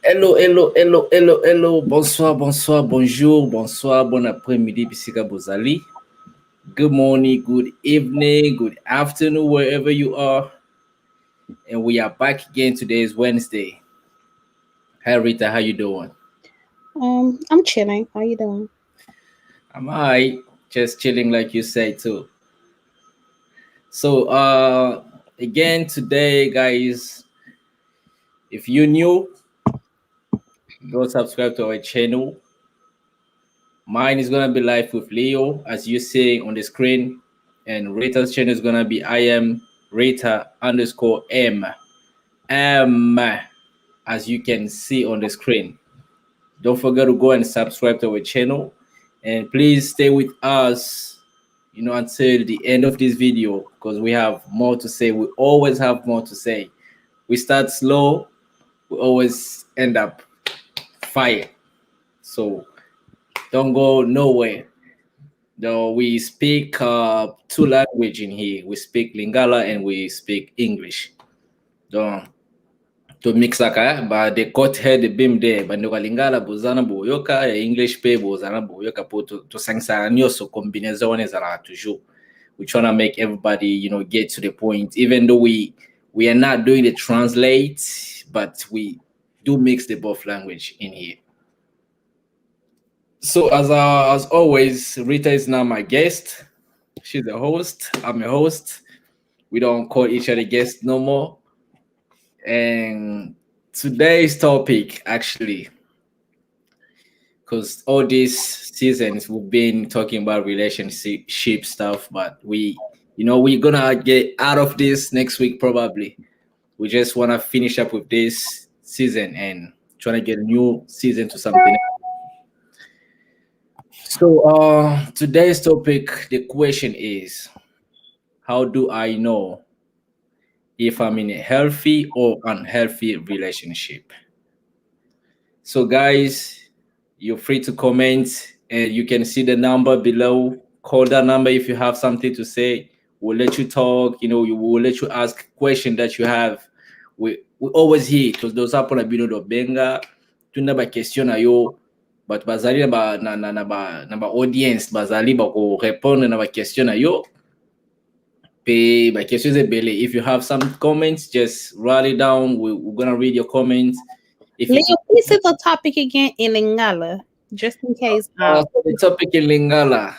Hello, hello, hello, hello, hello. Bonsoir, bonsoir, bonjour, bonsoir, bon après-midi, bisika bozali. Good morning, good evening, good afternoon, wherever you are. And we are back again. Today is Wednesday. Hi Rita, how you doing? I'm chilling. How you doing? I'm alright. Just chilling like you say too. So again today, guys, if you're new, go subscribe to our channel. Mine is gonna be live with Leo, as you see on the screen, and Rita's channel is gonna be I am Rita underscore M, as you can see on the screen. Don't forget to go and subscribe to our channel, and please stay with us, until the end of this video because we have more to say. We always have more to say. We start slow, we always end up fire. So don't go nowhere. Though we speak two language in here. We speak Lingala and we speak English. Don't to mix aka ba the cut head the beam there but no Lingala bozana boyoka English pe bozana boyoka po to sangsara nyoso combinaison ezara toujours. We trying to make everybody get to the point, even though we are not doing the translate, but we do mix the both language in here. So as always, Rita is now my guest. She's a host. I'm a host. We don't call each other guests no more. And today's topic, actually, because all these seasons we've been talking about relationship stuff, but we're gonna get out of this next week probably. We just wanna finish up with this season and trying to get a new season to something. So today's topic, the question is, how do I know if I'm in a healthy or unhealthy relationship? So guys, you're free to comment and you can see the number below. Call that number if you have something to say. We'll let you talk, we will let you ask question that you have. We always here because those happen bino do benga tuna ba question ayo but bazali na ba audience bazali ba ko répondre na ba question ayo. If you have some comments, just write it down. We're gonna read your comments. If Leo, it's please say the topic again in Lingala, just in case. so the topic in Lingala,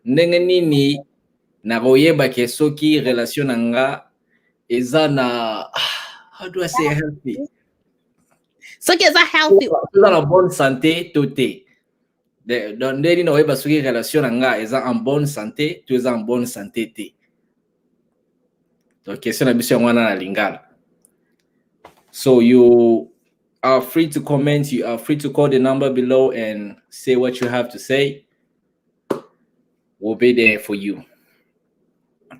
ndenge nini nakoyeba ke soki relation na nga eza na how do I say healthy? So is a healthy. Eza na bonne santé to te. Ndenge nakoyeba soki relation na nga eza en bonne santé to eza en bonne santé te. Donc question na biso yango wana na Lingala. So you are free to comment. You are free to call the number below and say what you have to say. We'll be there for you.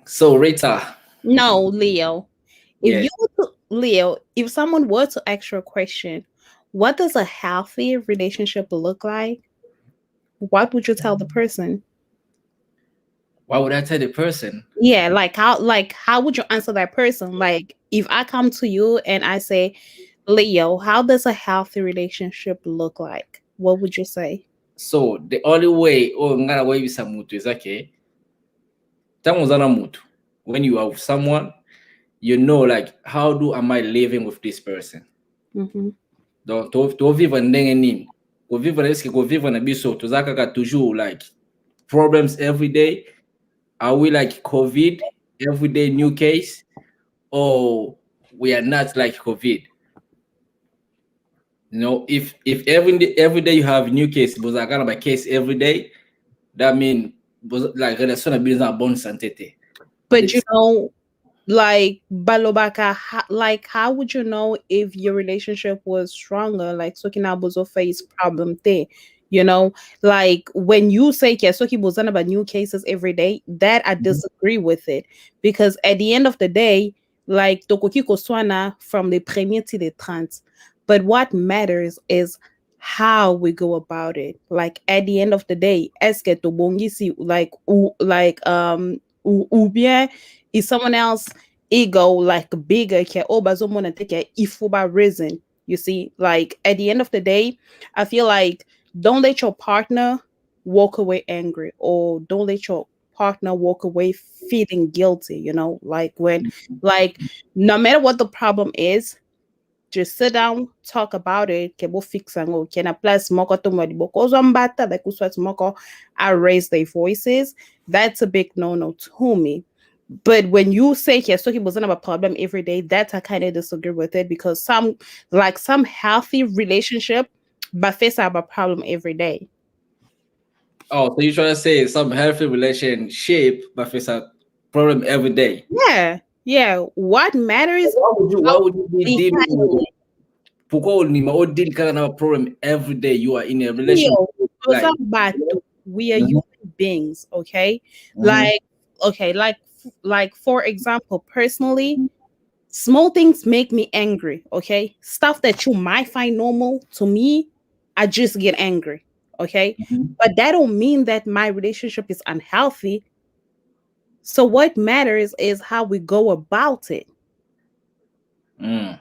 So Rita. No, Leo. If Yes. Leo, if someone were to ask you a question, what does a healthy relationship look like? What would you tell the person? Why would I tell the person? Yeah, how would you answer that person? Like if I come to you and I say, Leo, how does a healthy relationship look like? What would you say? So the only way ngara wayibisa mutu is okay. Tamuzana mutu. When you are with someone, like how am I living with this person? Mm-hmm. Donc to vivre ndenge nini? Ko vivre na biso tozaka toujours like problems every day. Are we like COVID every day new case, or we are not like COVID? If every day you have new case, but I got my case every day, that means like relation na business bonne santé. But like Balobaka, how would you know if your relationship was stronger? Like Soki Nabozo face problem there. Like when you say Soki Bozana about new cases every day, that I disagree with it. Because at the end of the day, like Tokoki Koswana from the premier to the trans. But what matters is how we go about it. Like at the end of the day, eske to bongisi ou bien is someone else ego like bigger ke obazomona take ifuba reason, You see, like at the end of the day, I feel like don't let your partner walk away angry, or don't let your partner walk away feeling guilty, like when, like, no matter what the problem is, just sit down, talk about it, ke bo fixa ngo, ke na plus moko to modi boko zombata, like uswat moko, I raise their voices. That's a big no-no to me. But when you say yes, talking wasn't about problem every day, that I kind of disagree with it, because some healthy relationship, but face have a problem every day. Oh, so you trying to say some healthy relationship, but face a problem every day? Yeah, yeah. What matters Why would you? how Why would you be we dealing handle with? Poko ni ma o deal kind of problem every day. You are in a relationship, feel. Those like. are bad. We are Mhm, human beings, okay? mhm, Like, okay, like for example, personally, small things make me angry, okay? Stuff that you might find normal to me, I just get angry, okay? mhm. But that don't mean that my relationship is unhealthy. So what matters is how we go about it. Mm.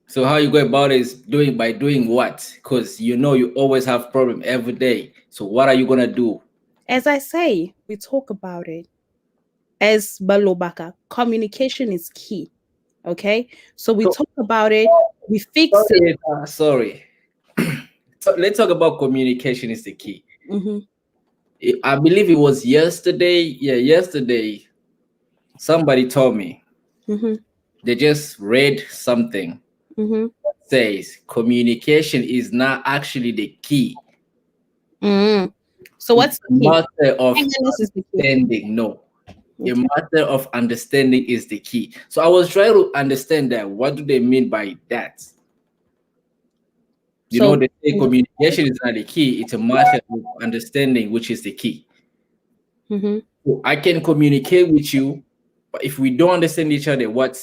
So how you go about it is doing by doing what? Because you always have problem every day. So what are you gonna do? As I say, we talk about it. As Balobaka, communication is key. Okay. So we So talk about it, we fix it. sorry. So let's talk about communication is the key. Mm-hmm, I believe it was yesterday. Yeah, yesterday somebody told me mm-hmm, they just read something mm-hmm, that says communication is not actually the key. mm-hmm. So It's what's the a key? matter of Kindness is the key. understanding. No, a Okay. matter of understanding is the key. So I was trying to understand that. What do they mean by that? So They say communication is not the key. It's a matter of understanding, which is the key. mm-hmm. So I can communicate with you, but if we don't understand each other, what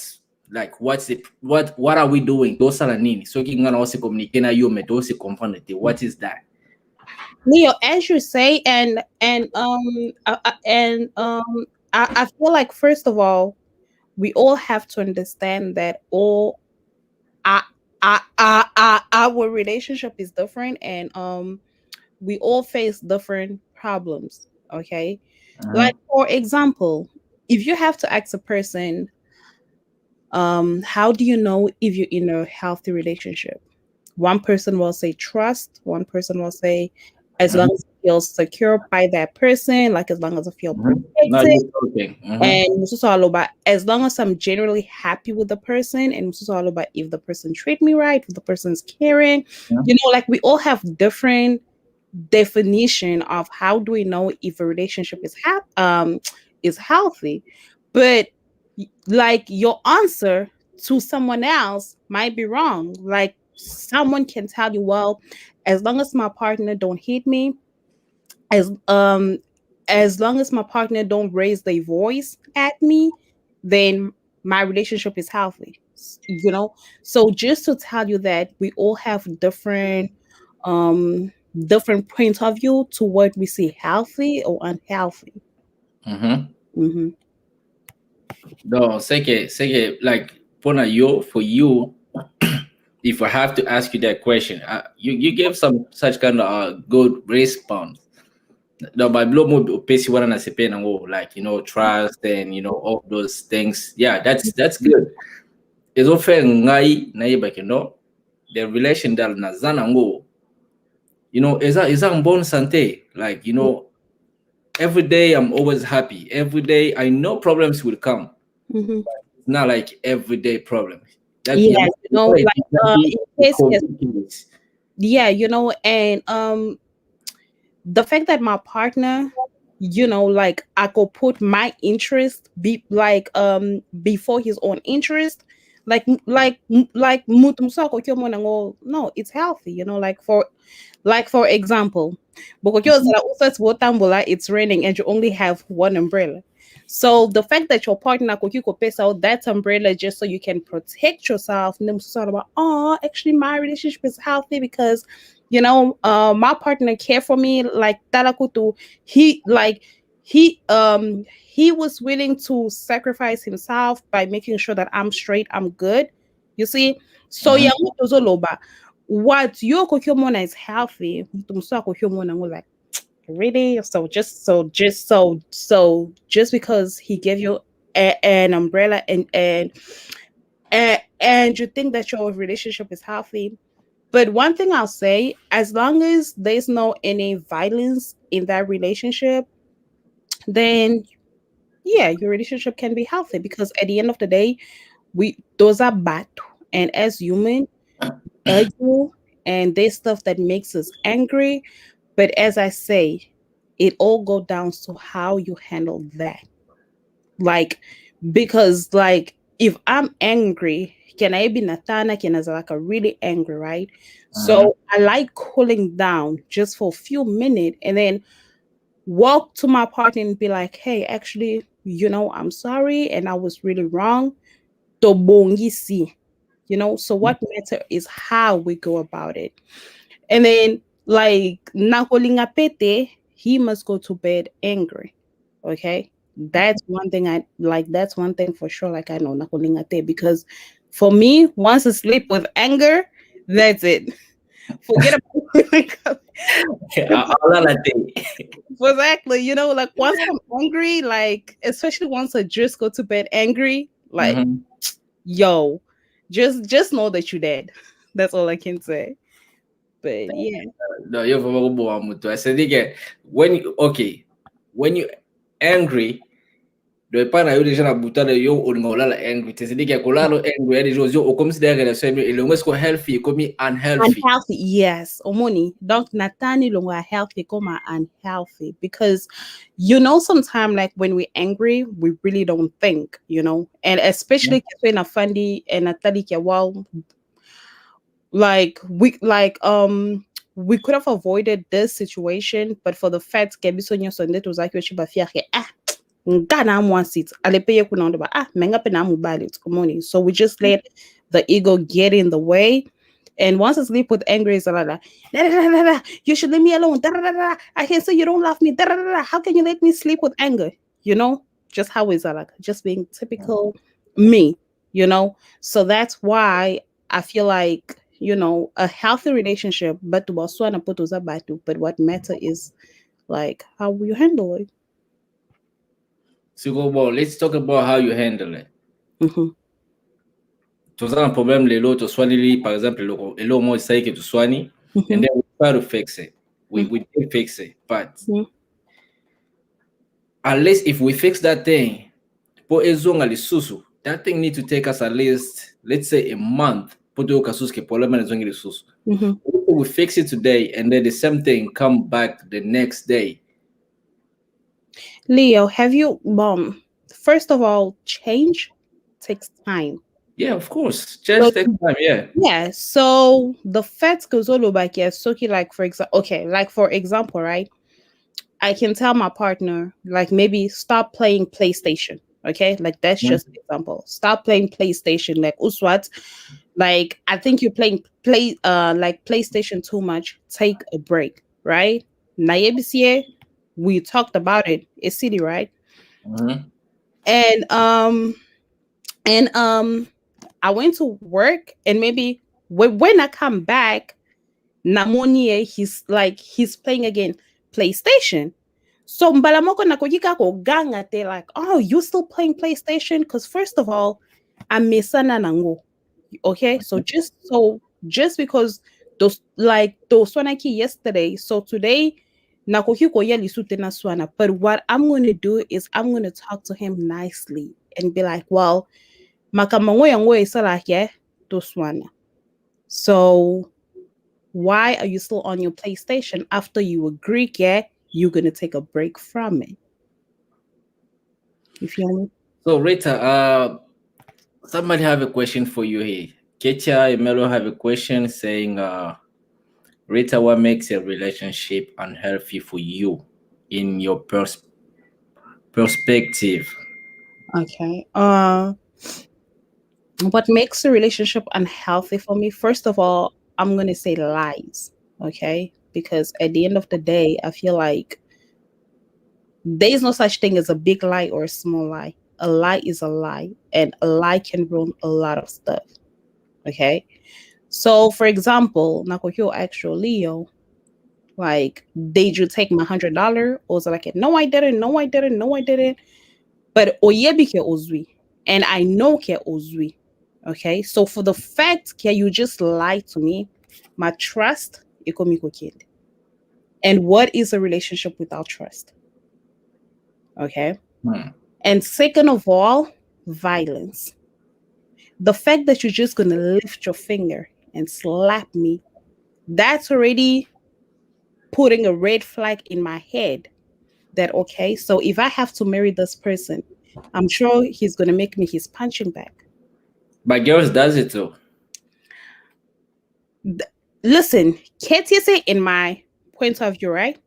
are we doing? Those are nini. So kingana also communicate na you me those confront. What is that? Leo, as you say, and I feel like first of all, we all have to understand that our, our relationship is different, and we all face different problems. Okay, like Uh-huh. for example, if you have to ask a person, how do you know if you're in a healthy relationship? One person will say trust, one person will say as long Uh-huh. as I feel secure by that person, like as long as I feel Uh-huh. Now protected. you're talking. Uh-huh. And it's also all about as long as I'm generally happy with the person, and it's also all about if the person treat me right, if the person's caring. Like we all have different definition of how do we know if a relationship is healthy. But like your answer to someone else might be wrong. Like someone can tell you, well, as long as my partner don't hit me, as um as long as my partner don't raise their voice at me, then my relationship is healthy. So just to tell you that we all have um different points of view to what we see healthy or unhealthy. Uh-huh. Hmm. No, like Pona, for you, if I have to ask you that question, you gave some such kind of good response. The Bible mo pesi wana na sepe na ngo, like trust and all those things. Yeah, that's good. It's often ngai na iba the relation dal na zana ngo, is a bon sante, like every day I'm always happy. Every day I know problems will come. Hmm. It's not like everyday problems. That Yeah, like in case, yes, complicated. yeah, and the fact that my partner, like I could put my interest before his own interest, like mutu msako kyo mwana ngo, no, it's healthy, like for example, Mhm. it's raining and you only have one umbrella. So the fact that your partner could pay out that umbrella just so you can protect yourself, and then sort of about, oh, actually my relationship is healthy because my partner care for me like talakutu. He was willing to sacrifice himself by making sure that I'm straight, I'm good. You see? So Mhm. yeah, loba. What you kokyomona is healthy. Mutumso kokyomona ngo like really? So just because he gave you an umbrella and you think that your relationship is healthy. But one thing I'll say, as long as there's no any violence in that relationship, then yeah, your relationship can be healthy because at the end of the day, we those are bad. And as human, argue and there's stuff that makes us angry. But as I say, it all go down to how you handle that. Like, because like if I'm angry, can I be Nathana? Can I like a really angry, right? Mhm. So I like cooling down just for a few minutes and then walk to my partner and be like, hey, actually, I'm sorry and I was really wrong. Tobongisi, so what matter is how we go about it. And then like Nakolinga Pete, he must go to bed angry. Okay. That's one thing for sure. Like I know Nakolinga Te because for me, once I sleep with anger, that's it. Forget about All that thing. exactly. Like once I'm angry, like especially once I just go to bed angry, like Mhm. yo, just know that you're dead. That's all I can say. But yeah. No, you're from Mutu. I said again, okay, when you angry, do pana yo deja na buta de yo ungola la angry. Te sedi ke kola lo angry edi yo o comme si derrière le semi ele ngo healthy comme unhealthy. Unhealthy, yes. Omoni. Donc Natani Lunga healthy, koma unhealthy. Because sometimes like when we're angry, we really don't think, And especially when a fundy and a tadike well, we could have avoided this situation, but for the fact that Bisonyo Sunday was like Ngana wants it. Alepeye kuna ndo ba, menga pe na mubali it's kumoni. So we just let the ego get in the way. And once I sleep with anger, it's like, da, da, da, da, da. You should leave me alone. Da, da, da, da. I can say you don't love me. Da, da, da, da. How can you let me sleep with anger? Just how is that like? Just being typical me, So that's why I feel like, a healthy relationship, but to waswana puto zabatu, but what matter is like how you handle it. So go bon, let's talk about how you handle it. Mhm. Tu as un problème lelo to swani par exemple elo mo say que tu swani and Mhm. then we try to fix it. We Mhm. we did fix it, but Mhm. at least if we fix that thing, po ezonga lisusu, that thing need to take us at least let's say a month. Po to kasus ke problema ezonga lisusu. Mhm. We fix it today and then the same thing come back the next day. Leo, have you first of all, change takes time. Yeah, of course. So Just take time, yeah. yeah, so the fact goes all over here. So like for example, okay, like for example, right? I can tell my partner, like maybe stop playing PlayStation. Okay, like that's Mhm. just an example. Stop playing PlayStation, like Uswat. Like I think you're playing like PlayStation too much. Take a break, right? Nayebisie, we talked about it. It's city, right? Mhm. And I went to work and maybe when I come back, Namonie, he's playing again PlayStation. So Mbalamoko Nakojika ko ganga they like, oh, you still playing PlayStation? Because first of all, I'm Misana Nango. Okay, so just because those Swanaki yesterday, so today Nakohiko Yeli Sutena Swana. But what I'm gonna do is I'm gonna talk to him nicely and be like, well, Makamango Yango is like, yeah, those one. So why are you still on your PlayStation after you agree, yeah, you're gonna take a break from it? You feel me? So Rita, somebody have a question for you here. Ketia Emelo have a question saying, Rita, what makes a relationship unhealthy for you in your perspective? Okay. What makes a relationship unhealthy for me? First of all, I'm gonna say lies. Okay, because at the end of the day, I feel like there is no such thing as a big lie or a small lie. A lie is a lie, and a lie can ruin a lot of stuff. Okay. So for example, Nakokyo actual Leo, like, did you take my $100? Or was it like, no, I didn't, no, I didn't, no, I didn't. But oyebike ozwi. And I know ke ozwi. Okay. So for the fact ke you just lied to me, my trust ikomiko kid. And what is a relationship without trust? Okay. Hmm. And second of all, violence. The fact that you're just gonna lift your finger and slap me, that's already putting a red flag in my head that okay, so if I have to marry this person, I'm sure he's gonna make me his punching bag. But girls does it too. Listen, can't you say in my point of view, right?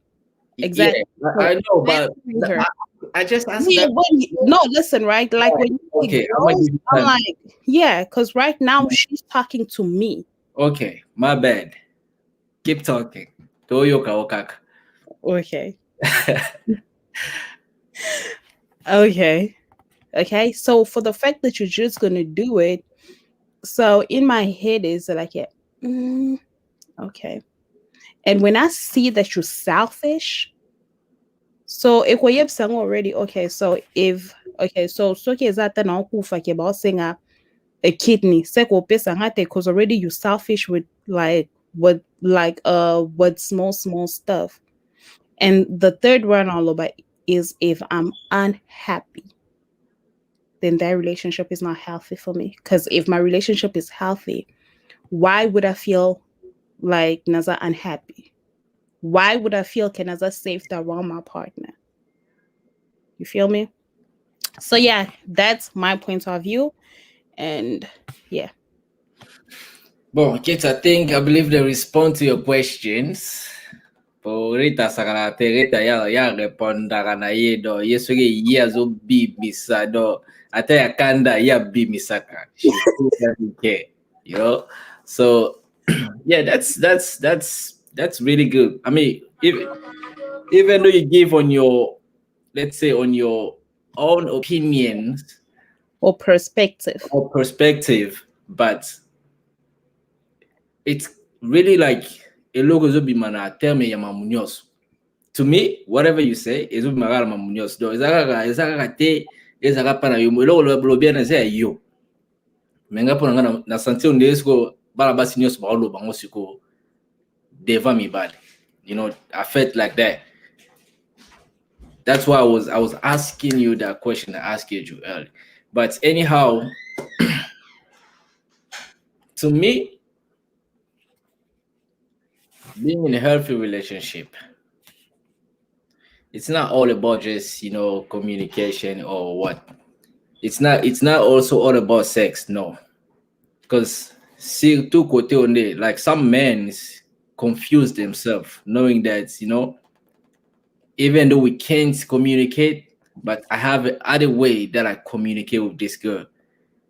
Yeah, Exactly. I So know, I'm but marrying her. I just asked Yeah, that. no, listen, right? Like when you say Okay, I'm gonna girls, give you I'm time. like, yeah, because right now she's talking to me. Okay, my bad. Keep talking. Toyoka Okaka. Okay. Okay. Okay. So for the fact that you're just gonna do it, so in my head is like, yeah, mm, okay. And when I see that you're selfish, so if we have sang already, okay, so if okay, so okay, is that now kufa ke about saying a kidney, seko pesa ngate because already you selfish with with small stuff. And the third one all about is if I'm unhappy, then that relationship is not healthy for me. Because if my relationship is healthy, why would I feel like Naza unhappy? Why would I feel can Naza safe around my partner? You feel me? So yeah, that's my point of view. And yeah. Bon, kids, I believe they respond to your questions. Rita sakarate rita ya reponda na yedo yesuge yezo bi misado ata ya kanda ya bi misaka. She doesn't care, you know. So yeah, that's really good. I mean, even though you give on your, let's say, on your own opinions Or perspective. or perspective, but it's really like a logo zobi mana terme ya mamunios. To me, whatever you say is zobi magara mamunios. Do izaka te izaka pana yo logo lo bien na say yo. Menga pona na santi on desko bala basi nyos ba lo bango siko deva mi bad. You know, I felt like that. That's why I was asking you that question I asked you earlier. But anyhow, to me, being in a healthy relationship, it's not all about just communication or what. It's not also all about sex, no. Because see two kote on there, like some men confuse themselves, knowing that even though we can't communicate, but I have other way that I communicate with this girl.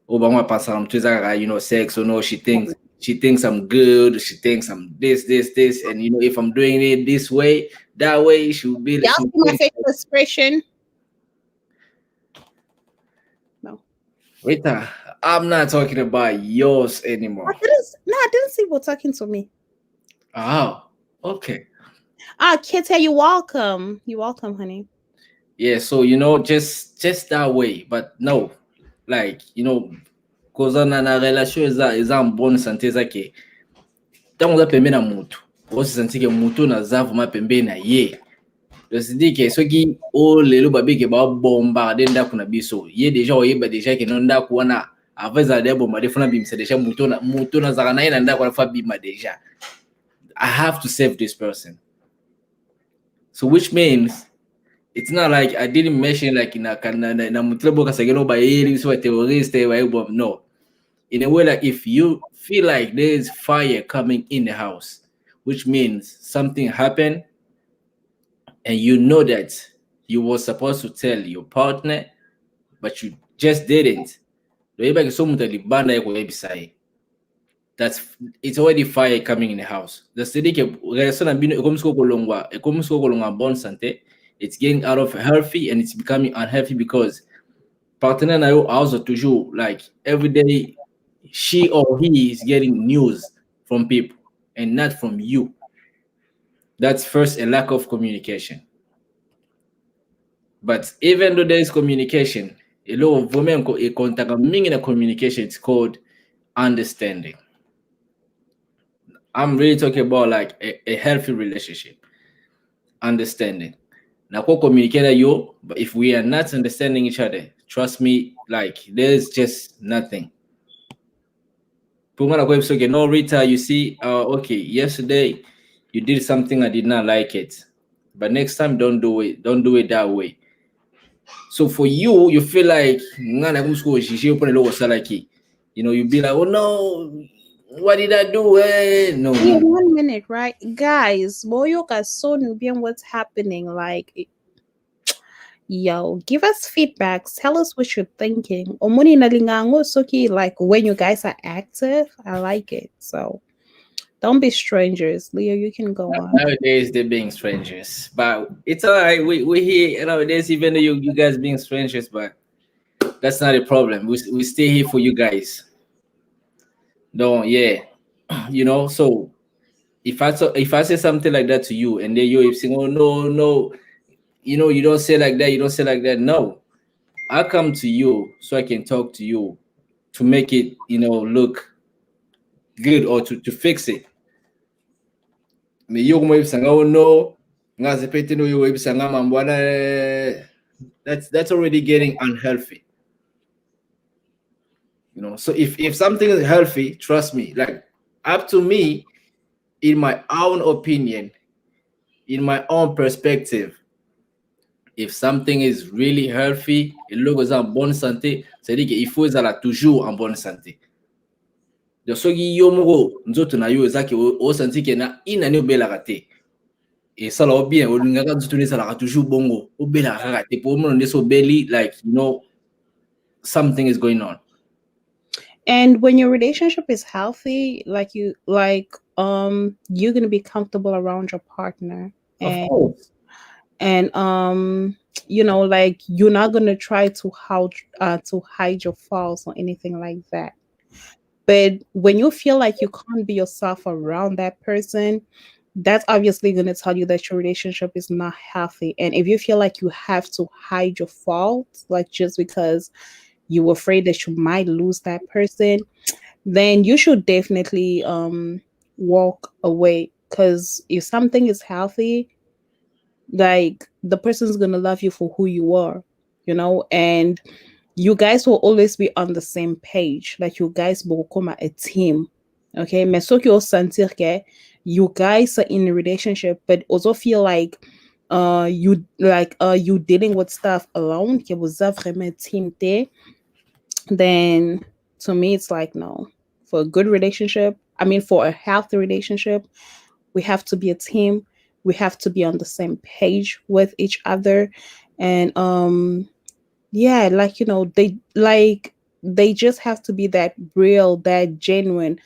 Obama Pasaram Twitter, sex or no, she thinks I'm good, she thinks I'm this, and if I'm doing it this way, that way, Y'all she'll see my think. facial expression? No. Rita, I'm not talking about yours anymore. I didn't see you talking to me. Oh, okay. Ah, Kitty, you're welcome. You're welcome, honey. Yeah, so just that way, but no, like cause na relation eza en bonne santé zake. Ntango oza pembeni na mutu, okosentir ke mutu naza vraiment pembeni na ye. C'est-à-dire ke soki lelo babike babombarde ndako na biso, ye deja oyeba deja ke no ndako wana avant ezala deja bombarde fona bimisa deja mutu nazala na ye na ndako wana fa bima deja. I have to save this person. So which means it's not like I didn't mention like na mutlebo kasageno ba yeli so terrorist ba bomb. No. In a way, like if you feel like there's fire coming in the house, which means something happened and you know that you were supposed to tell your partner, but you just didn't. That's it's already fire coming in the house. The city bon santé, it's getting out of healthy and it's becoming unhealthy because partner na yo also toujours like every day she or he is getting news from people and not from you. That's first a lack of communication. But even though there is communication, a lot of women a contact meaning in a communication, it's called understanding. I'm really talking about like a healthy relationship, understanding. Now, communicate you, but if we are not understanding each other, trust me, like there's just nothing. Pumana kwa episode, no Rita, you see, okay, yesterday you did something I did not like it, but next time don't do it. Don't do it that way. So for you, you feel like "Ngana kumsuko shishi upone logo salaki." You be like, oh no, what did I do? No, Wait no, no. 1 minute, right? Guys, Boyoka so Nubian what's happening. Like, yo, give us feedbacks. Tell us what you're thinking. Omoni nalingango soki, like when you guys are active, I like it. So don't be strangers. Leo, you can go on. Nowadays they're being strangers, but it's all right. We here nowadays, even though you guys being strangers, but that's not a problem. We stay here for you guys. Don't yeah, So if I say something like that to you, and then you saying, oh no no, you don't say like that. You don't say like that. No, I come to you so I can talk to you to make it look good or to fix it. Me yo mo ibisanga oh no, ngaze pete no yo ibisanga mambwana. That's already getting unhealthy. So if something is healthy, trust me, like up to me, in my own opinion, in my own perspective, if something is really healthy, it looks en bonne santé, c'est-à-dire qu'il faut être toujours en bonne santé. De ce qui yo mo nzoto na yo ezaki o santi ke na ina ni obela kate. Et ça là bien, o ngaka nzoto ni ça la toujours bongo, obela kate pour mo ndeso belly like something is going on. And when your relationship is healthy, you're gonna be comfortable around your partner. Of And course. like you're not gonna try to hide your faults or anything like that. But when you feel like you can't be yourself around that person, that's obviously going to tell you that your relationship is not healthy. And if you feel like you have to hide your faults, like just because you're afraid that you might lose that person, then you should definitely walk away. Because if something is healthy, like the person's gonna love you for who you are, and you guys will always be on the same page. Like you guys will come a team. Okay. Mais ce que vous sentir que you guys are in a relationship, but also feel like you dealing with stuff alone, que vous avez vraiment team there, then to me it's like no. For a good relationship, I mean for a healthy relationship, we have to be a team. We have to be on the same page with each other. And yeah, like they just have to be that real, that genuine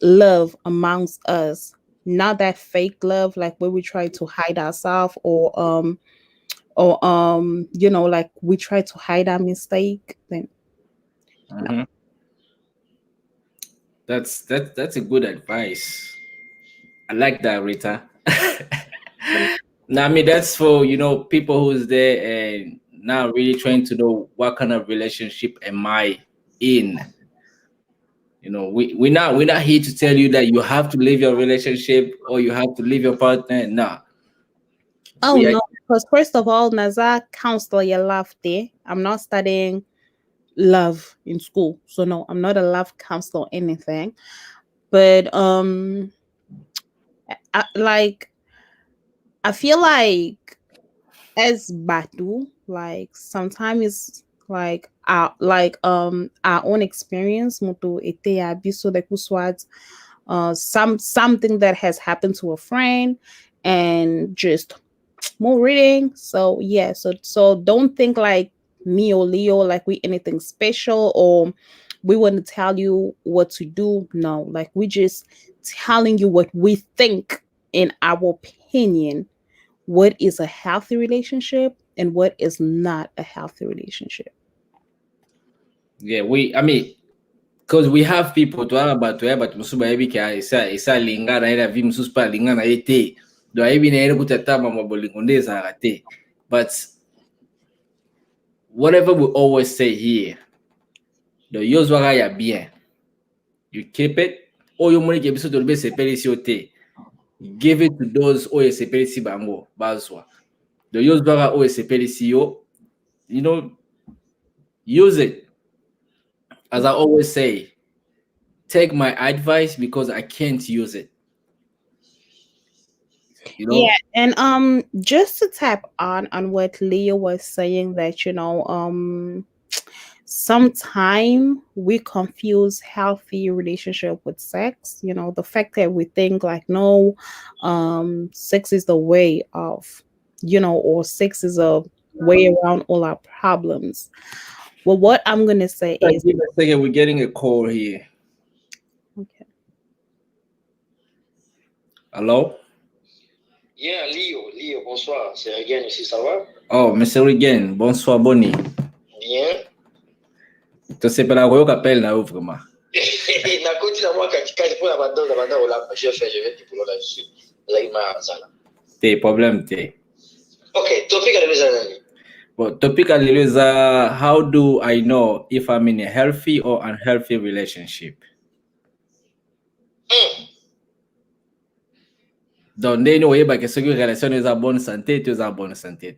love amongst us, not that fake love like where we try to hide ourselves or like we try to hide our mistake. Then no. Mhm. That's a good advice. I like that, Rita. Now, I mean, that's for people who's there and now really trying to know what kind of relationship am I in. We're not here to tell you that you have to leave your relationship or you have to leave your partner. No, Oh we are. no, because first of all, Naza counselor your love there. I'm not studying love in school. So no, I'm not a love counselor or anything. But like I feel like as Batu, like sometimes like our own experience mutu ete abiso de kuswat something that has happened to a friend and just more reading. So yeah, so don't think like me or Leo like we anything special or we want to tell you what to do. No, like we just telling you what we think in our opinion, what is a healthy relationship and what is not a healthy relationship. Yeah, I mean, because we have people to about musuba yebi ka isa lingana ila vi musupa lingana ete do yebi na ile kutatama mabolingondeza rate. But whatever we always say here, the yozwaga ya bien, you keep it. Oyo moni ke biso to be sepeli si ote, give it to those oyo sepeli si bango bazwa. The yozwaga oyo sepeli si yo, you know, use it. As I always say, take my advice because I can't use it. You know? Yeah, and just to tap on what Leah was saying, that sometime we confuse healthy relationship with sex. The fact that we think like, no, sex is the way of, or sex is a way around all our problems. Well, what I'm gonna say is, Give a second, we're getting a call here. okay. Hello? Yeah, Leo, bonsoir. C'est Regan ici, ça va? Oh, Mr. Regan, bonsoir, Bonnie. Bien. Tu sais pas la royo qu'appelle là, vraiment. Na koti na moi katikati pour la bande là, je vais te pour là-dessus. Là, il m'a zala. Tes problèmes, tes. Okay, topic à les But topic is how do I know if I'm in a healthy or unhealthy relationship? Donc, dès nous, il y a que relation est en bonne santé, tu es en bonne santé.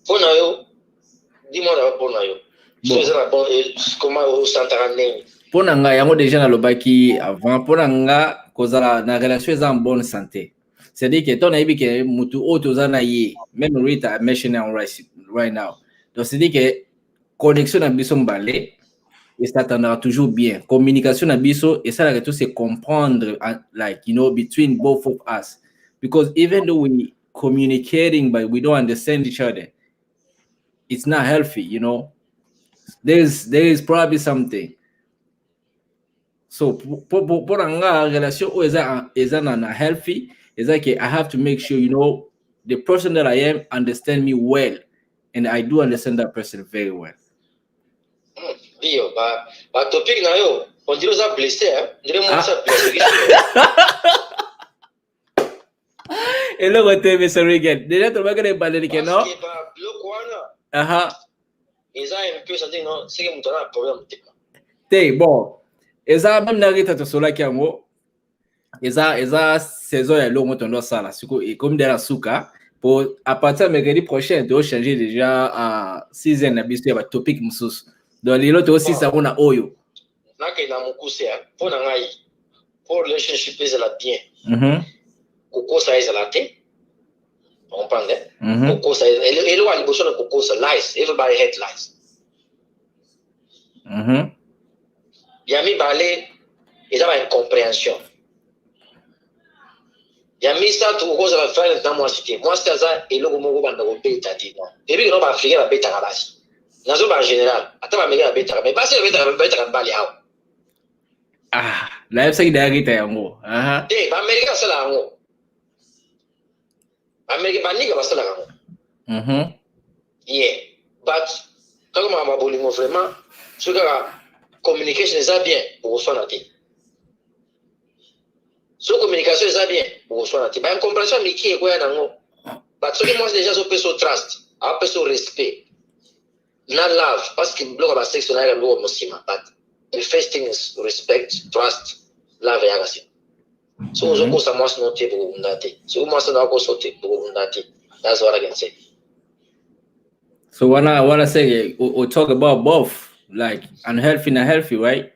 Pour nous, dis-moi d'abord pour nous. Comment vous sentez? Pour nous, il y a déjà le baki avant. Pour nous, kozala na relation est en bonne santé. C'est-à-dire que ton avis que mutu otozana yi, même Rita mentioned right now. Donc, c'est-à-dire que connexion à biso mbale, et ça t'en toujours bien. Communication à biso, et ça, tout c'est comprendre, like, between both of us. Because even though we communicating, but we don't understand each other, it's not healthy, There is probably something. So, pour anga relation is not healthy, is like I have to make sure, the person that I am understand me well, and I do understand that person very well. Leo, ba topic na yo, on dirait ça blessé, hein? On dirait moi ça blessé. Et là, on te met sur Regan. Déjà, tu vas gagner balai que non? Parce que ba bloc wana. Ils ont un peu senti non, c'est que mon temps a problème. T'es bon. Eza même na rita to sola kiango. Eza saison ya longo tondo sala. Suko et comme de la suka pour à partir de mercredi prochain tu changer déjà à season na biso ya topic mususu. Donc lelo to aussi ça on a oyo. Na ke na mukuse pour na ngai. Pour relationship is la bien. Koko sa is la te. On comprend? Koko sa ele wa liboso na koko sa lies. Everybody hate lies. Yami balé, ils ont une compréhension. Yami ça tout cause va faire dans moi cité. Moi c'est ça et le gomo banda go beta ti non. Depuis que non ba africain la beta kabasi. Na zo ba général, ata ba mega beta, mais pas c'est beta ka bali hawo. La yebisa kida rita yango. Te ba America sala ngo. America ba niga ba sala ngo. Yeah, but quand on m'a bolingo vraiment, ce que communication est bien pour soi na te. So communication est bien pour soi na te. Ba une compréhension miki e ko ya nango. But so que moi déjà so peso trust, a peso respect. Not love, parce que bloc ba sex na ya bloc mosima, but the first thing is respect, trust, love ya gasi. So zo ko sa moi no te pour ndate. So moi sa na ko so te pour ndate. That's what I can say. So what I say we talk about both, like unhealthy and healthy, right?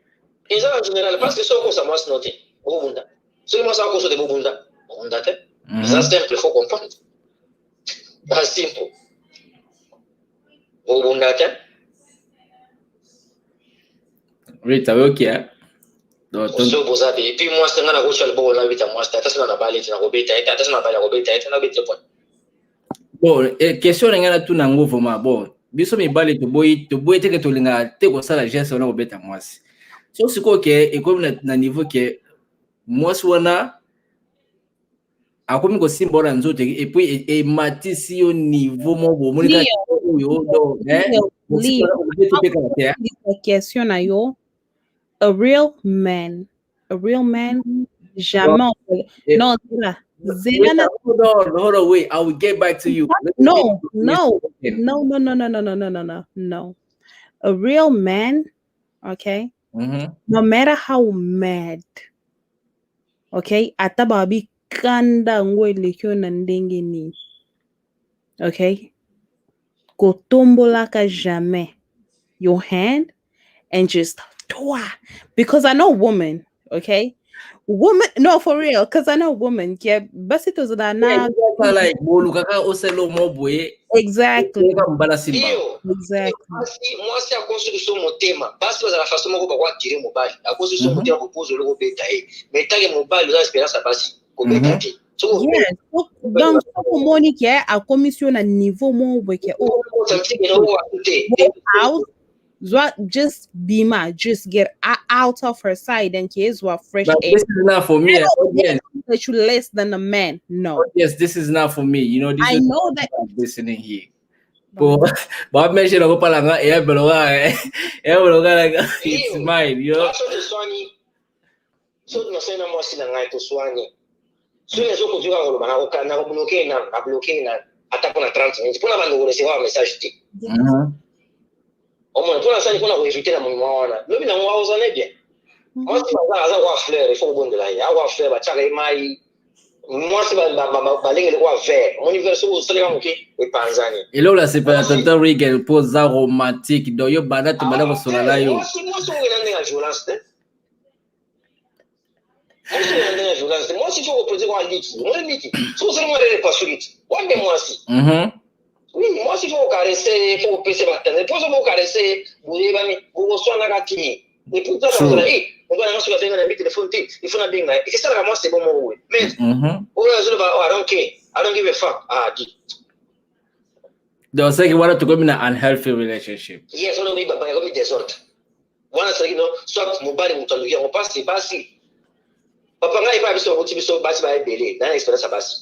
Et ça en général, parce que so ko sa moi no te, bunda. So moi sa ko so de bunda. Bunda te. Ça simple, faut comprendre. That's simple. Bunda te. Rita, okay. So bozabe. Et puis moi c'est ngana ko chal bo na bita moi c'est ça na bali na ko bita, et ça na bali ko bita, et na bita point. Bon, question ngana tu nango vraiment bon. Biso mi bali to boy te ke to linga te ko sala geste na ko beta mwasi. So siko ke e comme na niveau ke mwasi wana akomi ko simbola nzote et puis e matisi yo niveau mo bo monika question à yo. A real man, jamais. Non, Zela. Hold on, wait. I will get back to you. No. A real man, okay? No matter how mad, okay? Atababi kanda ngwele kyo na ndenge ni. Okay? Kotombolaka jamais your hand and just because I know woman, okay? Woman, no, for real, because I know woman. Yeah, basitos that now like exactly. Exactly. Moi, c'est à construction motema. Parce que la façon dont on va tirer mon bail, à construction motema pour poser le gros bétail. Mais tant que mon bail, nous avons espérance à passer. Yes. Donc, Monique, a commission à niveau mon just Bima, just get out of her side and case what fresh air. This is not for me. That you less than a man. No. Yes, this is not for me. You know, this I is know that listening here. But mention of Palanga, it's mine, you know. So no say na mo sila ngai to swani. So yeso ko juga ko bana ko na ko bloquer na ata ko na 30 minutes. Puna bando ko recevoir message ti. Omo puna sani kuna ko éviter na mo wana. Lobi na mo auza ne bien. Moi si ba za wa fleur, il faut bon de la ya wa fleur ba chaka mai. Moi si ba lingue le wa vert. Mon universo ko sala ko e Tanzania. Et là c'est pas tonton Rigel pose ça romantique. Do yo bana to bana ko sola la yo. Moi so ngena nga violence. Moi, si je représente quoi liquide, moi, liquide. Tout ça, moi, je pas solide. Moi aussi. Oui, moi, si je veux caresser, il faut passer ma tête. Pour ça, vous caresser, vous reçoivez la gatine. Et pour ça, on va sur la finale, téléphone, il faut la bien. Et ça, moi, c'est bon, moi, mais, I don't care. I don't give a fuck. Dit. Donc, c'est que voilà, tu comme une unhealthy relationship. Yes, on a mis, comme des sortes. Voilà, c'est que, soit mon bari, mon talouille, on passe, c'est pas si. Papa ngai pa biso kuti biso basi ba ebele na experience basi.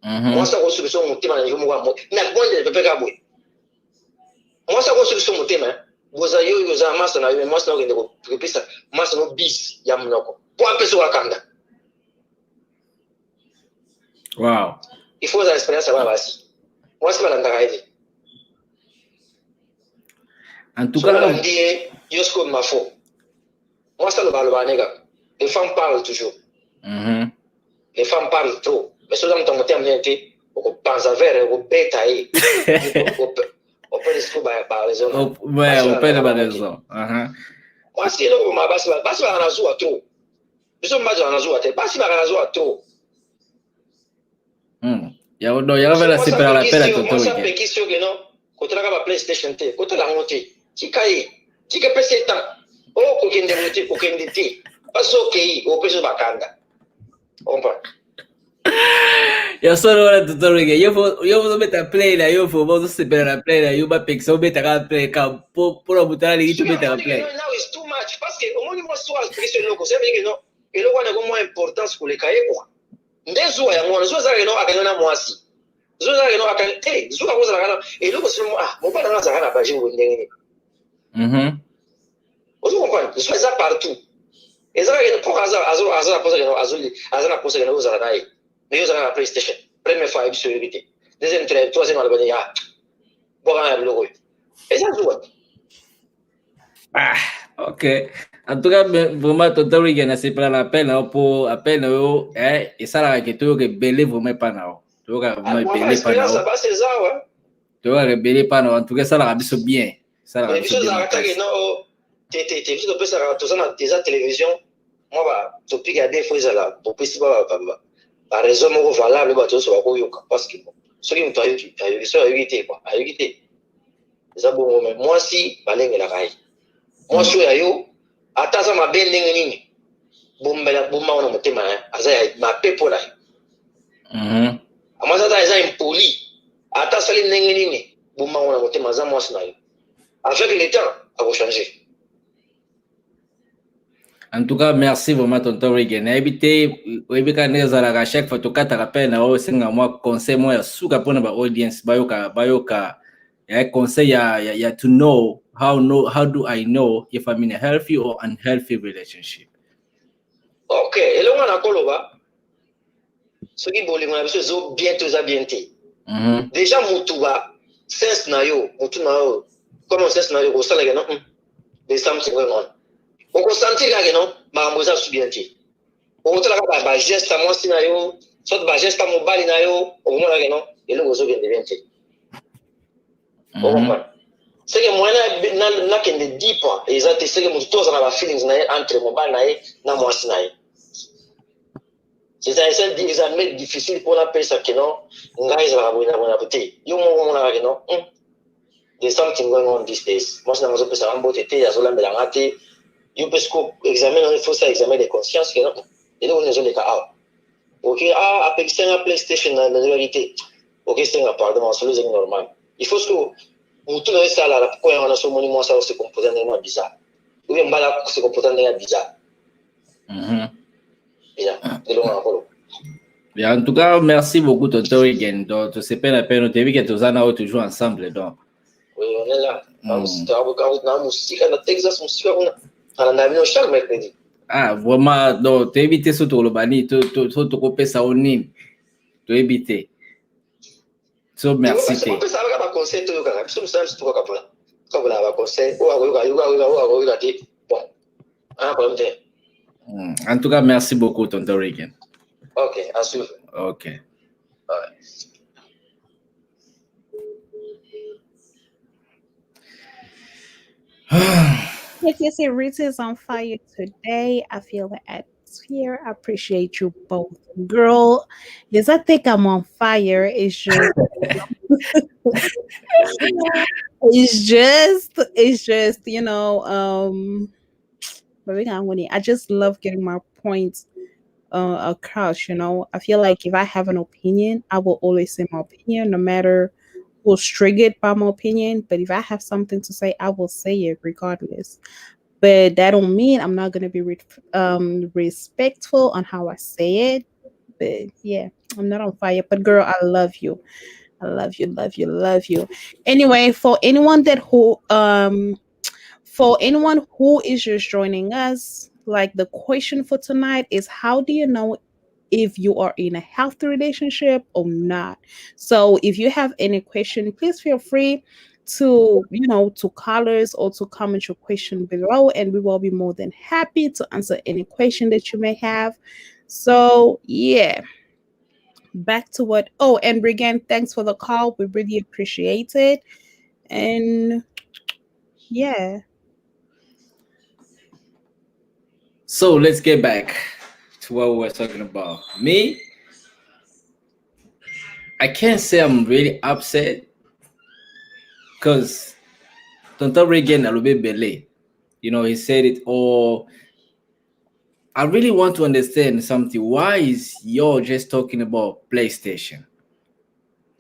Moi ça ko biso mutima na yomo wa mo. Na bonde pepe ka boy. Moi ça ko biso mutima. Boza yo za masa na yo masa na ngende ko pesa masa no bis ya mnoko. Po apeso wa kanda. Wow. Il faut la experience ba basi. Moi c'est pas ndaka hivi. En tout cas, on dit yosko mafo. Moi ça le ba nega. Les femmes parlent toujours. Les femmes parlent trop. Mais souvent, quand on t'aime, on pense à faire, on bête à y. On peut les trouver par raison. Ouais, on peut les par raison. Moi, si on m'a bassé, on a joué à trop. Je suis pas en joué à trop. Bassé, on a joué à trop. Il y a la séparation la paix à tout. Moi, ça fait question que non. Quand tu as la PlayStation, quand tu as la montée, tu as passé temps. Oh, aucun démonté, aucun dété. Parce que au peso bakanda. Ompa. Eu só não era tutor que eu vou meter play lá, eu vou separar a play lá, eu vou pegar só meter a play cá, por botar ali tu meter a play. Now it's too much parce que au moins só as questões loucas, sabe que não? Ele não é como importante com le cair quoi. Ndezo ya ngona, zo za não akanyona mwasi. Zo za não akan, zo ka koza kana, ele ko simo mo pa na za kana ba jingo ndenge. Vous comprenez? Je fais ça partout. Et ça, pour la PlayStation. Première fois, il se évité. Deuxième, troisième, on va dire, bon, et ça, ok. En tout cas, vraiment, tonton Rigen, c'est pas la peine pour à peine, et ça, là, que tu veux que belé vraiment pas now. Tu veux que vraiment belé pas now. Tu veux que belé pas now. En tout cas, ça, là, c'est bien. Ça, là, c'est bien. T'es vu de plus ça tout ça dans des télévision moi bah tu peux regarder faut ça là pour plus pas raison moi valable bah tout ça va quoi parce que ce qui me fait tu ça éviter quoi à éviter ça bon moi si balenga la kai moi je suis ayo ata ça ma ben ndenge nini bomba ona motema aza ma pepo là moi ça ça impoli ata ça ndenge nini bomba ona motema za moi sina yo avec le temps ça va changer. En tout cas, merci vraiment, tonton Rigen. Évitez, à chaque fois, tu as rappelé, c'est un conseil, moi, sous pour notre audience, bayoka, Yeah, conseil to know how do I know if I'm in a healthy or unhealthy relationship. Okay, elonga na koloba. Soki bolingo na biso zo bien to za bien te. Déjà mutu ba sense na yo, mutu na yo. Comment sense na yo ko sala ke no? There's something going on. Oko sentir ka ke no, ba mboza su bien te. Oko tala ka ba geste à mwasi na yo, soit ba geste à mobali na yo, oko mona ke no, elongo zo bien te. Oko comprendre. C'est que moi na kende deep exact c'est que mutu toza na ba feelings na ye entre mobali na ye na mwasi na ye. C'est un mec difficile pour la personne qui non, guys va avoir côté. You mo na que non. There's something going on these days. Moi c'est dans un peu ça rambo tété, ya zola melangate. You peut scope examen, il faut ça examen de conscience que non. Et donc on est les cas. OK, avec c'est un PlayStation dans la réalité. OK, c'est un pardon, c'est le normal. Il faut que nous tout le ça là pourquoi on a ce monument ça se comportement bizarre. Ou bien bala se comportement bizarre. Bien, en tout cas, merci beaucoup, Tonton Again. Donc, c'est pas la peine. Tu as vu que tous en avez toujours ensemble. Donc. Oui, on est là. Dans Texas, on a chaque mercredi. Ah, vraiment, donc, tu as évité ce tour le bani, tu coupes ça au nid. Tu as évité. So, merci. Tu peux savoir qu'à conseil, tu as un peu quand vous avez un conseil, ou à bon, un problème. En tout cas, merci beaucoup, Tonton Reagan. Ok, à suivre. Ok. Like you say, Rita is on fire today. I feel the atmosphere. I appreciate you both. Girl, yes, I think I'm on fire. It's just it's just, you know, I just love getting my points across, you know. I feel like if I have an opinion, I will always say my opinion, no matter who's triggered by my opinion. But if I have something to say, I will say it regardless. But that don't mean I'm not gonna be respectful on how I say it. But yeah, I'm not on fire. But girl, I love you. I love you, love you, love you. Anyway, for anyone who is just joining us, like the question for tonight is, how do you know if you are in a healthy relationship or not? So if you have any question, please feel free to, you know, to call us or to comment your question below, and we will be more than happy to answer any question that you may have. So yeah, back to what, oh, and Brigan, thanks for the call, we really appreciate it. And yeah, so let's get back to what we were talking about. Me, I can't say I'm really upset because Tonton Reagan a little bit belay. You know, he said it all. I really want to understand something. Why is y'all just talking about PlayStation?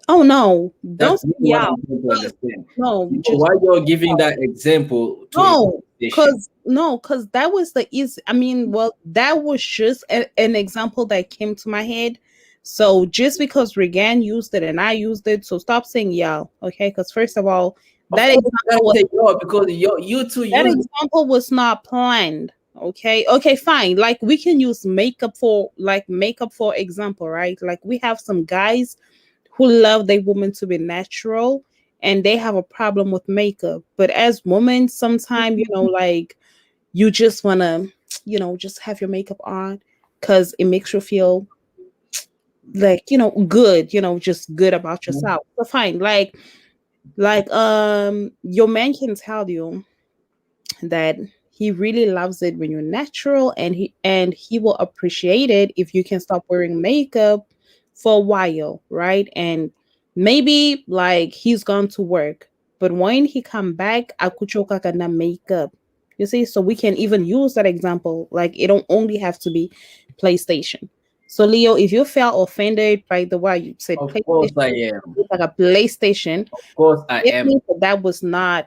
oh no, don't That's really what I'm trying to understand. no, just Why you're giving that example to no, PlayStation? because that was the easy. I mean, well, that was just an example that came to my head. So just because Regan used it and I used it, so stop saying y'all, okay? Because first of all, that example was, because you two that use example was not planned. Okay, fine. Like we can use makeup for example, right? Like we have some guys who love their woman to be natural and they have a problem with makeup. But as women, sometimes, you know, like you just want to, you know, just have your makeup on because it makes you feel like, you know, good, you know, just good about yourself. So fine. Like your man can tell you that he really loves it when you're natural, and he will appreciate it if you can stop wearing makeup for a while, right? And maybe like he's gone to work, but when he come back, akuchoka kana makeup. You see, so we can even use that example. Like it don't only have to be PlayStation. So Leo, if you felt offended by the way you said of PlayStation, course I am. like a PlayStation, Of course I am. that was not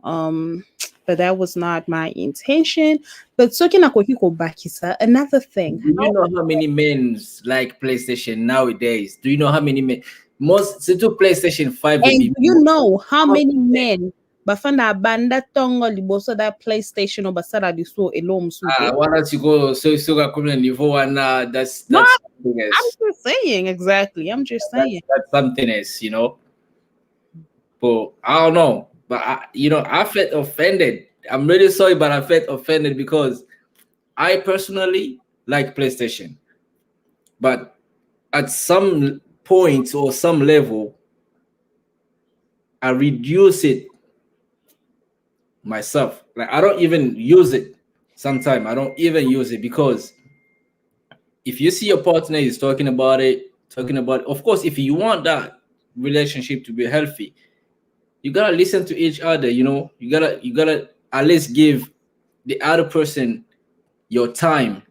um but that was not my intention. But talking about Bakisa, another thing. Do you know how many men like PlayStation nowadays? Do you know how many men? Most to PlayStation 5 And baby. do you know how many men bafana banda tongo liboso that PlayStation or basara diso elom Ah, sute? why don't you go so got coming niveau and No, that's something I'm else. just saying exactly. I'm just saying. That's something else, you know. But I don't know. But I felt offended. I'm really sorry, but I felt offended because I personally like PlayStation. But at some point or some level, I reduce it myself. Like I don't even use it. Sometimes I don't even use it because if you see your partner is talking about, of course, if you want that relationship to be healthy, you gotta listen to each other. You gotta at least give the other person your time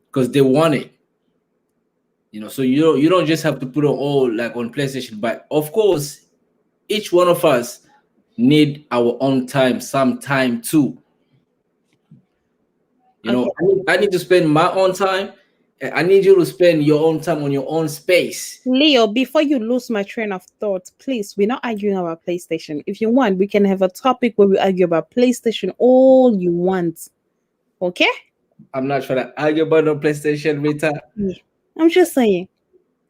because they want it. So you don't just have to put it all like on PlayStation, but of course, each one of us need our own time, some time too. Okay. I need to spend my own time. And I need you to spend your own time on your own space. Leo, before you lose my train of thought, please, we're not arguing about PlayStation. If you want, we can have a topic where we argue about PlayStation all you want. Okay? I'm not trying to argue about no PlayStation, Rita. Yeah. I'm just saying.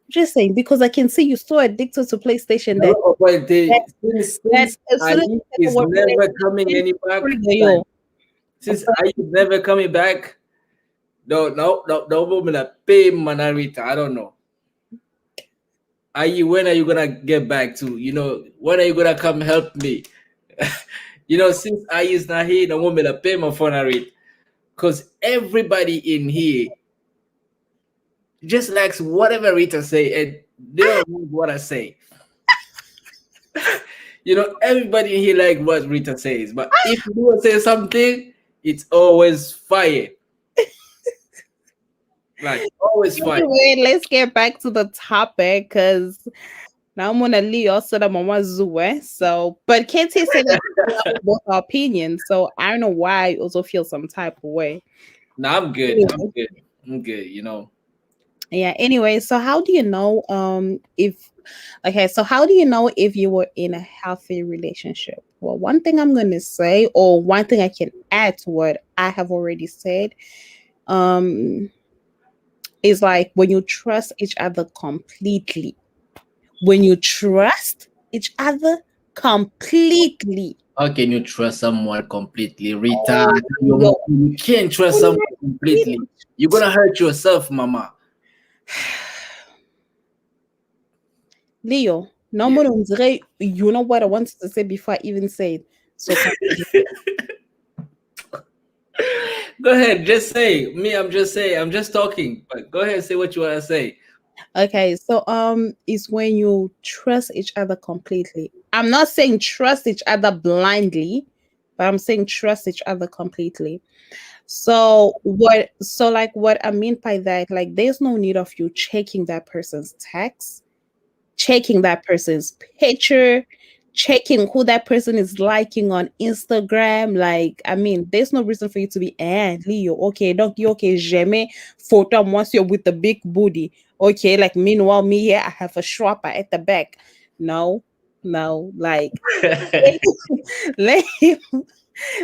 Just saying, because I can see you're so addicted to PlayStation that No, but that, that since as soon as Ali you say the is word never coming PlayStation, any back, trigger like, you. since Ali is never coming back, no woman a pay Manarita. I don't know. When are you gonna get back to? When are you gonna come help me? Since I is not here, no woman a pay my phone rate. Because everybody in here just likes whatever Rita say, and they don't like what I say. Everybody in here like what Rita says, but if you say something, it's always fire. Like always fire. Anyway, let's get back to the topic because now I'm gonna leave also the mama zoo. So, but Katie said that we have both our opinions, so I don't know why I also feel some type of way. No, I'm good. I'm Anyway, good. I'm good. yeah. Anyway, so how do you know if okay? So how do you know if you were in a healthy relationship? Well, one thing I'm gonna say, or one thing I can add to what I have already said, um, is like when you trust each other completely. When you trust each other completely. How can you trust someone completely, Rita? Oh, yo, You can't trust when someone I completely. You're gonna hurt yourself, mama. Leo, no Yeah. more on dirait, you know what I wanted to say before I even said. So continue. Go ahead, just say. Me, I'm just saying. I'm just talking. But go ahead, say what you wanna say. Okay, so it's when you trust each other completely. I'm not saying trust each other blindly, but I'm saying trust each other completely. So what I mean by that, like there's no need of you checking that person's text, checking that person's picture, checking who that person is liking on Instagram. Like, I mean, there's no reason for you to be, Leo, okay, donc you okay, jamais photo once you're with the big booty. Okay, like meanwhile, me here, I have a shopper at the back. No, no, like let him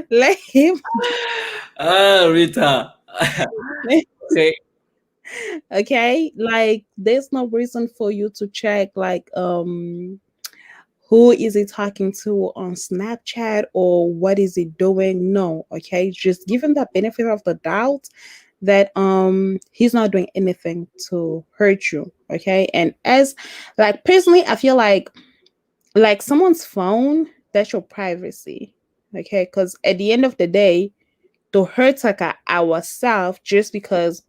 let him Ah, Rita. Okay. okay, like there's no reason for you to check like who is he talking to on Snapchat or what is he doing. No, okay, just give him the benefit of the doubt that he's not doing anything to hurt you. Okay, and as like personally I feel like someone's phone, that's your privacy. Okay, because at the end of the day, to hurt like ourselves just because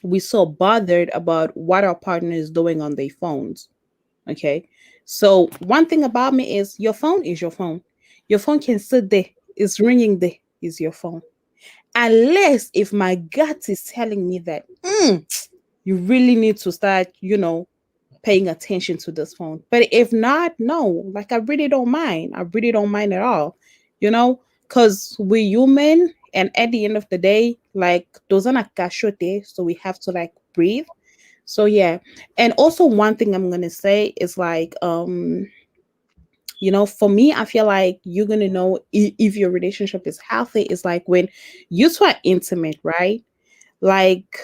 we so bothered about what our partner is doing on their phones. Okay. So one thing about me is your phone is your phone. Your phone can sit there. It's ringing there. Is your phone. Unless if my gut is telling me that you really need to start, paying attention to this phone. But if not, no, like I really don't mind. I really don't mind at all, because we're human. And at the end of the day, like, those are not cachote, so we have to like breathe. So yeah. And also one thing I'm gonna say is like for me, I feel like you're gonna know if your relationship is healthy is like when you two are intimate, right? Like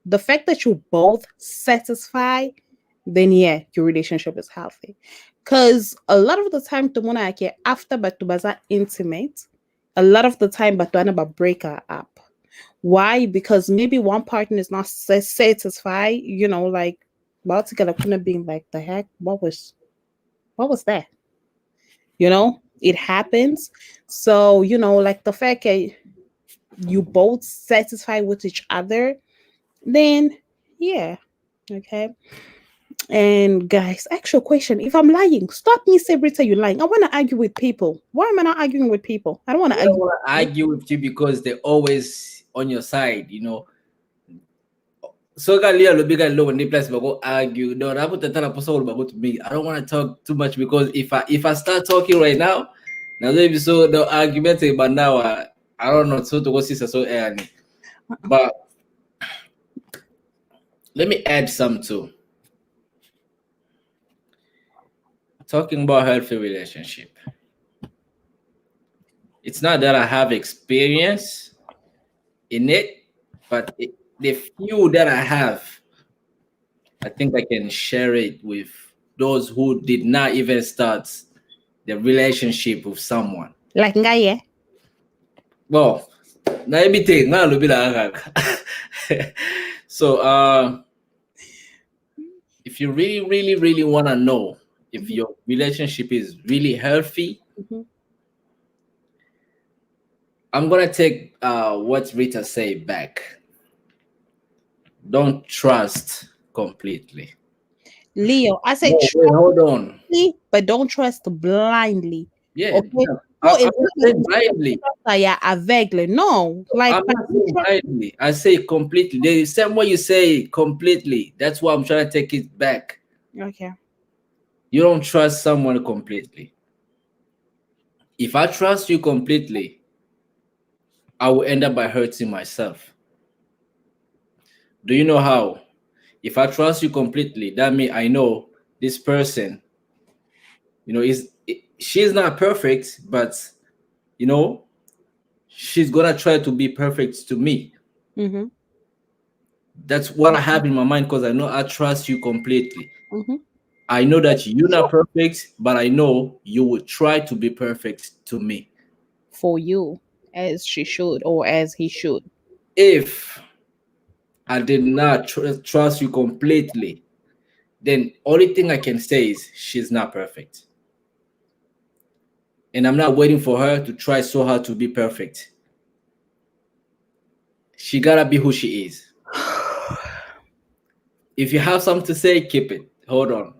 the fact that you both satisfy, then yeah, your relationship is healthy. Cause a lot of the time, the one I get after but to baza intimate, a lot of the time but to about break her up. Why? Because maybe one partner is not satisfied, like about together couldn't be like the heck, what was that? It happens. So, like the fact that you both satisfy with each other, then yeah. Okay. And guys, actual question. If I'm lying, stop me say Rita, you're lying. I want to argue with people. Why am I not arguing with people? I don't want to I don't argue. want to argue with you because they're always on your side, you know. So lia lobiga low in the place but go argue. No, I put the time about me. I don't want to talk too much because if I start talking right now, now maybe so the argument but now I don't know so to go see so early. But let me add some too. Talking about healthy relationship. It's not that I have experience in it, but the few that I have, I think I can share it with those who did not even start the relationship with someone. Like ngaye. Well, na everything na lubi la So if you really, really, really want to know if your relationship is really healthy, Mhm. I'm gonna take what Rita said back. Don't trust completely. Leo, I say No, trust wait, hold on. me, but don't trust blindly. Yeah, Okay. no, No, it's I'm not saying blindly. aveugle. No, like I'm not saying blindly. I say completely. The same way you say completely. That's why I'm trying to take it back. okay. You don't trust someone completely. If I trust you completely, I will end up by hurting myself. Do you know how? If I trust you completely, that means I know this person, she's not perfect, but you know, she's gonna try to be perfect to me. Mm-hmm. That's what I have in my mind because I know I trust you completely. Mm-hmm. I know that you're not perfect, but I know you will try to be perfect to me. For you, as she should or as he should. If I did not trust you completely, then only thing I can say is she's not perfect. And I'm not waiting for her to try so hard to be perfect. She gotta be who she is. If you have something to say, keep it. Hold on.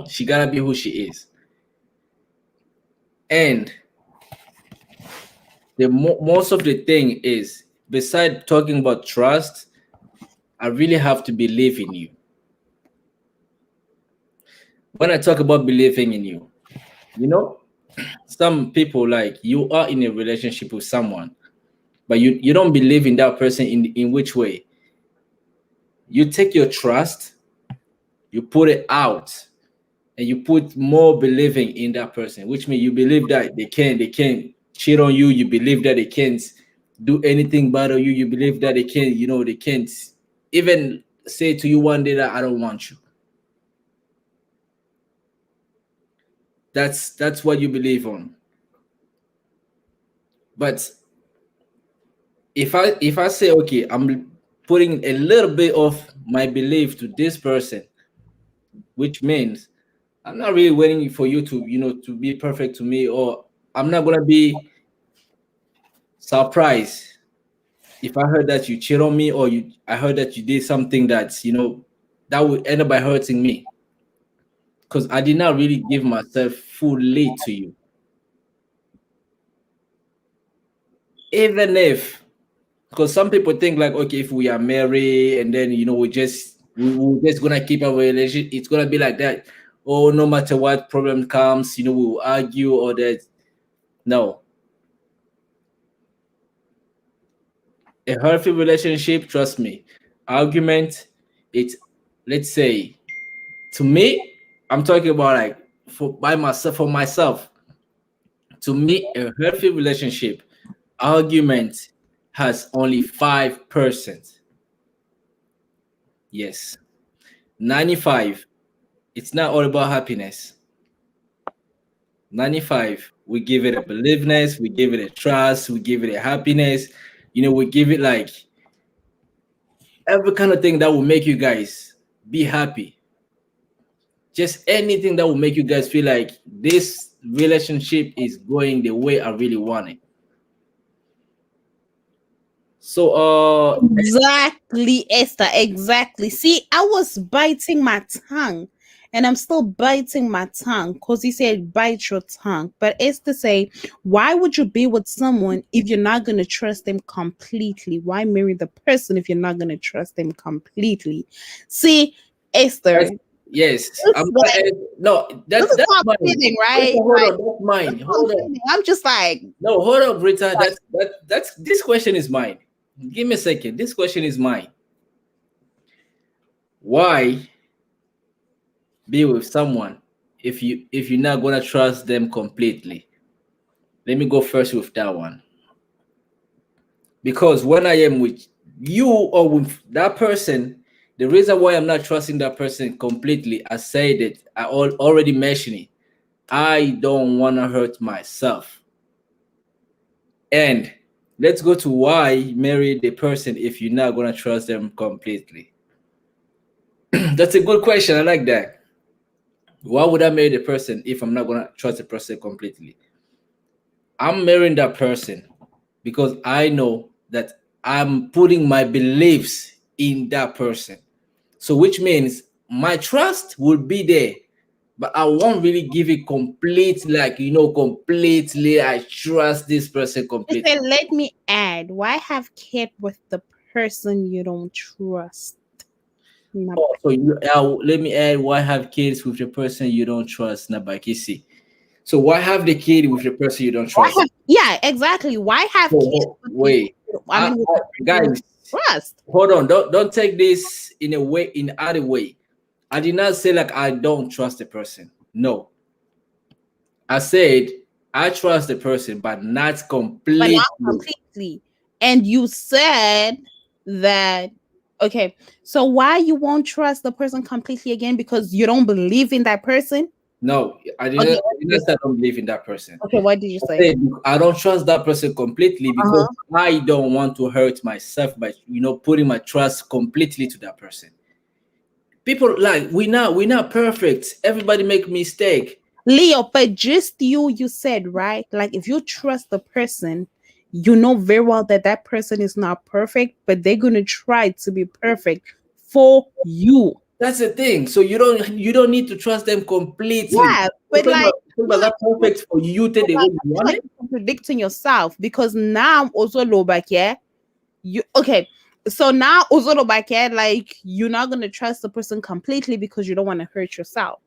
She gotta be who she is. And the most of the thing is, beside talking about trust, I really have to believe in you. When I talk about believing in you, you know, some people like you are in a relationship with someone, but you don't believe in that person in which way? You take your trust, you put it out, and you put more believing in that person, which means you believe that they can cheat on you, you believe that they can't do anything bad on you, you believe that they can't even say to you one day that I don't want you. That's what you believe on. But if I say, okay, I'm putting a little bit of my belief to this person, which means I'm not really waiting for you to be perfect to me, or I'm not gonna be surprised if I heard that you cheat on me, or I heard that you did something that would end up by hurting me, because I did not really give myself fully to you. Even if, because some people think like, okay, if we are married and then we're just gonna keep our relationship, it's gonna be like that. Oh, no matter what problem comes, we will argue or that. No, a healthy relationship, trust me, argument, it's, let's say, to me, I'm talking about like for myself. To me, a healthy relationship argument has only 5%. Yes. 95, it's not all about happiness. 95, we give it a believeness, we give it a trust, we give it a happiness. We give it like every kind of thing that will make you guys be happy. Just anything that will make you guys feel like this relationship is going the way I really want it. So Exactly, Esther. Exactly. See, I was biting my tongue, and I'm still biting my tongue because he said bite your tongue. But Esther say, why would you be with someone if you're not gonna trust them completely? Why marry the person if you're not gonna trust them completely? See, Esther, yes, yes, this, I'm like, gonna, no, this is that's not mine. kidding, Rita, right? hold Like, on, that's mine. this is Hold not on. kidding. I'm just like, No, hold up, Rita. That's this question is mine. Give me a second. This question is mine. Why be with someone if you're not gonna trust them completely? Let me go first with that one. Because when I am with you or with that person, the reason why I'm not trusting that person completely, I said it, already mentioned it. I don't wanna hurt myself. And let's go to why marry the person if you're not gonna trust them completely. That's a good question. I like that. Why would I marry the person if I'm not gonna trust the person completely? I'm marrying that person because I know that I'm putting my beliefs in that person. So which means my trust will be there, but I won't really give it complete, like completely. I trust this person I say, completely. let me add, why have kid with the person you don't trust? Nah, Oh, so let me add, why have kids with the person you don't trust, Nabakisi? So why have the kid with the person you don't why trust? have, yeah, exactly. Why have kids with people? Wait, I mean, with the person you guys, don't trust? hold on. Don't take this in a way, in other way. I did not say like I don't trust the person. No, I said I trust the person, but not But not completely. completely. And you said that, okay, so why you won't trust the person completely again? Because you don't believe in that person? No, Okay, I what did did you not say I say? don't believe in that person. Okay, what did you I say? said I don't trust that person completely because Uh-huh. I don't want to hurt myself by putting my trust completely to that person. People, like, we're not perfect. Everybody make mistake. Leo, but just you said, right? Like, if you trust the person, you know very well that that person is not perfect, but they're going to try to be perfect for you. That's the thing. So you don't need to trust them completely. Yeah, but like, People are you that perfect for you the way like, you I feel want like it. you're contradicting yourself because now also low back, yeah? You okay. So now also low back, yeah, like you're not gonna trust the person completely because you don't want to hurt yourself.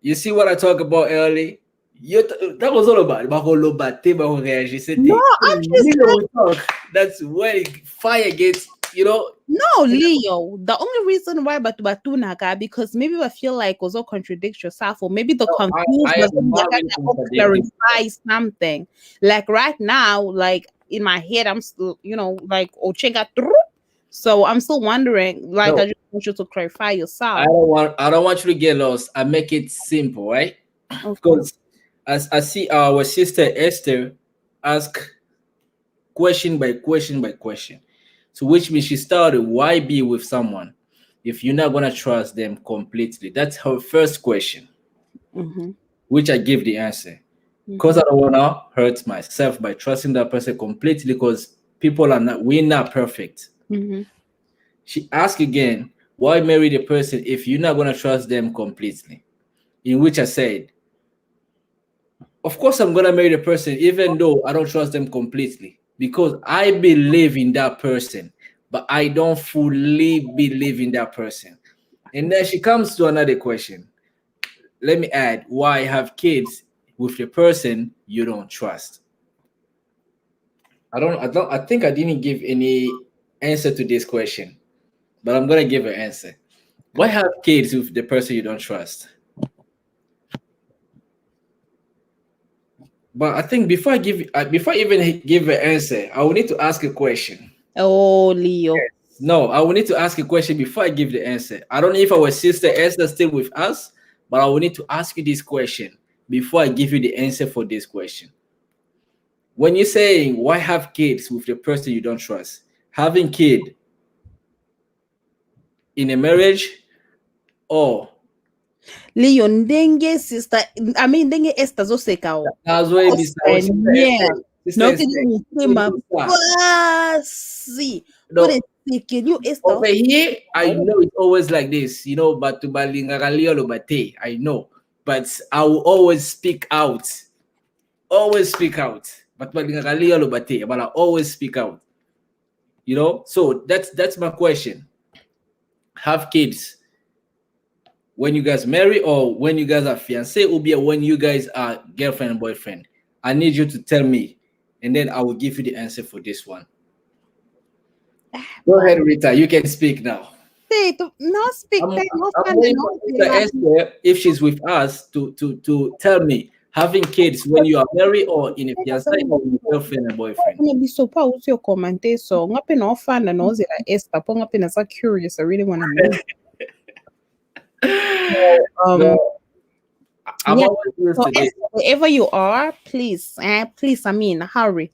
You see what I talked about early? That was all about Bakolobate, No, Bakoreagisete. I'm just Little we talk. That's where fire gets. no, Leo. The only reason why Batu Naga because maybe I feel like also contradict yourself, or maybe the I confused am was not really contradicting. clarify something. Like right now, like in my head, I'm still, like Ochenga. So I'm still wondering, like I No, just want you to clarify I yourself. don't want you to get lost. I make it simple, right? Okay. Because as I see our sister Esther ask question by question by question. So which means she started, why be with someone if you're not gonna trust them completely? That's her first question, Mm-hmm. which I give the answer. Because Mm-hmm. I don't wanna hurt myself by trusting that person completely, because we're not perfect. Mm-hmm. She asked again, why marry the person if you're not gonna trust them completely? In which I said, of course, I'm gonna marry the person, even though I don't trust them completely, because I believe in that person, but I don't fully believe in that person. And then she comes to another question. Let me add, why have kids with the person you don't trust? I think I didn't give any answer to this question, but I'm gonna give an answer. Why have kids with the person you don't trust? But I think before I even give an answer, I will need to ask a question. Oh, Leo. No, I will need to ask a question before I give the answer. I don't know if our sister Esther still with us, but I will need to ask you this question before I give you the answer for this question. When you're saying why have kids with the person you don't trust, having kid in a marriage or Leo, ndenge sister, I mean, ndenge Esther Zoseka. that's why beside Yeah. No, sister can you say my bossy? What no, is thinking? You Esther. over here, I know it's always like this, but to balingagaliolobate, I know, but I will always speak out. Always speak out. But balingagaliolobate, but I always speak out. So that's my question. Have kids when you guys marry or when you guys are fiancé, or be when you guys are girlfriend and boyfriend? I need you to tell me, and then I will give you the answer for this one. Go ahead, Rita. You can speak now. No speak. I'm waiting for Sister Esther, if she's with us, to tell me, having kids when you are married or in a fiancé or with girlfriend and boyfriend. Be so proud to your comment. So ngapi no fan and knows it Esther. Pong ngapi na so curious. I really want to know. No, I'm Yeah. always used So to this. wherever you are, please, please, I mean, hurry,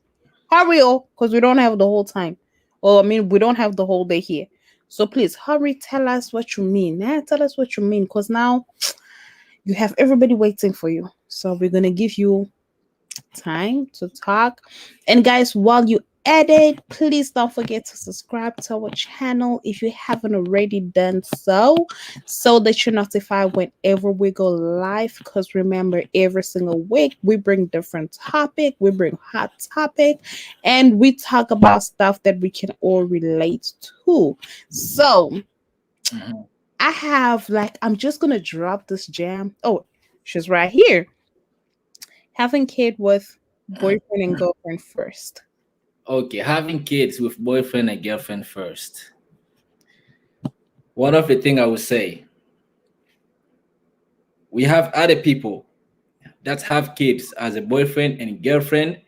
because we don't have the whole time. Or I mean, we don't have the whole day here. So please hurry. Tell us what you mean. Tell us what you mean, because now you have everybody waiting for you. So we're gonna give you time to talk. And guys, while you edit, please don't forget to subscribe to our channel if you haven't already done so that you're notified whenever we go live. Because remember, every single week we bring different topic, we bring hot topic, and we talk about stuff that we can all relate to. So I have I'm just gonna drop this jam. Oh, she's right here. Having kid with boyfriend and girlfriend first. Okay, having kids with boyfriend and girlfriend first. One of the things I would say, we have other people that have kids as a boyfriend and girlfriend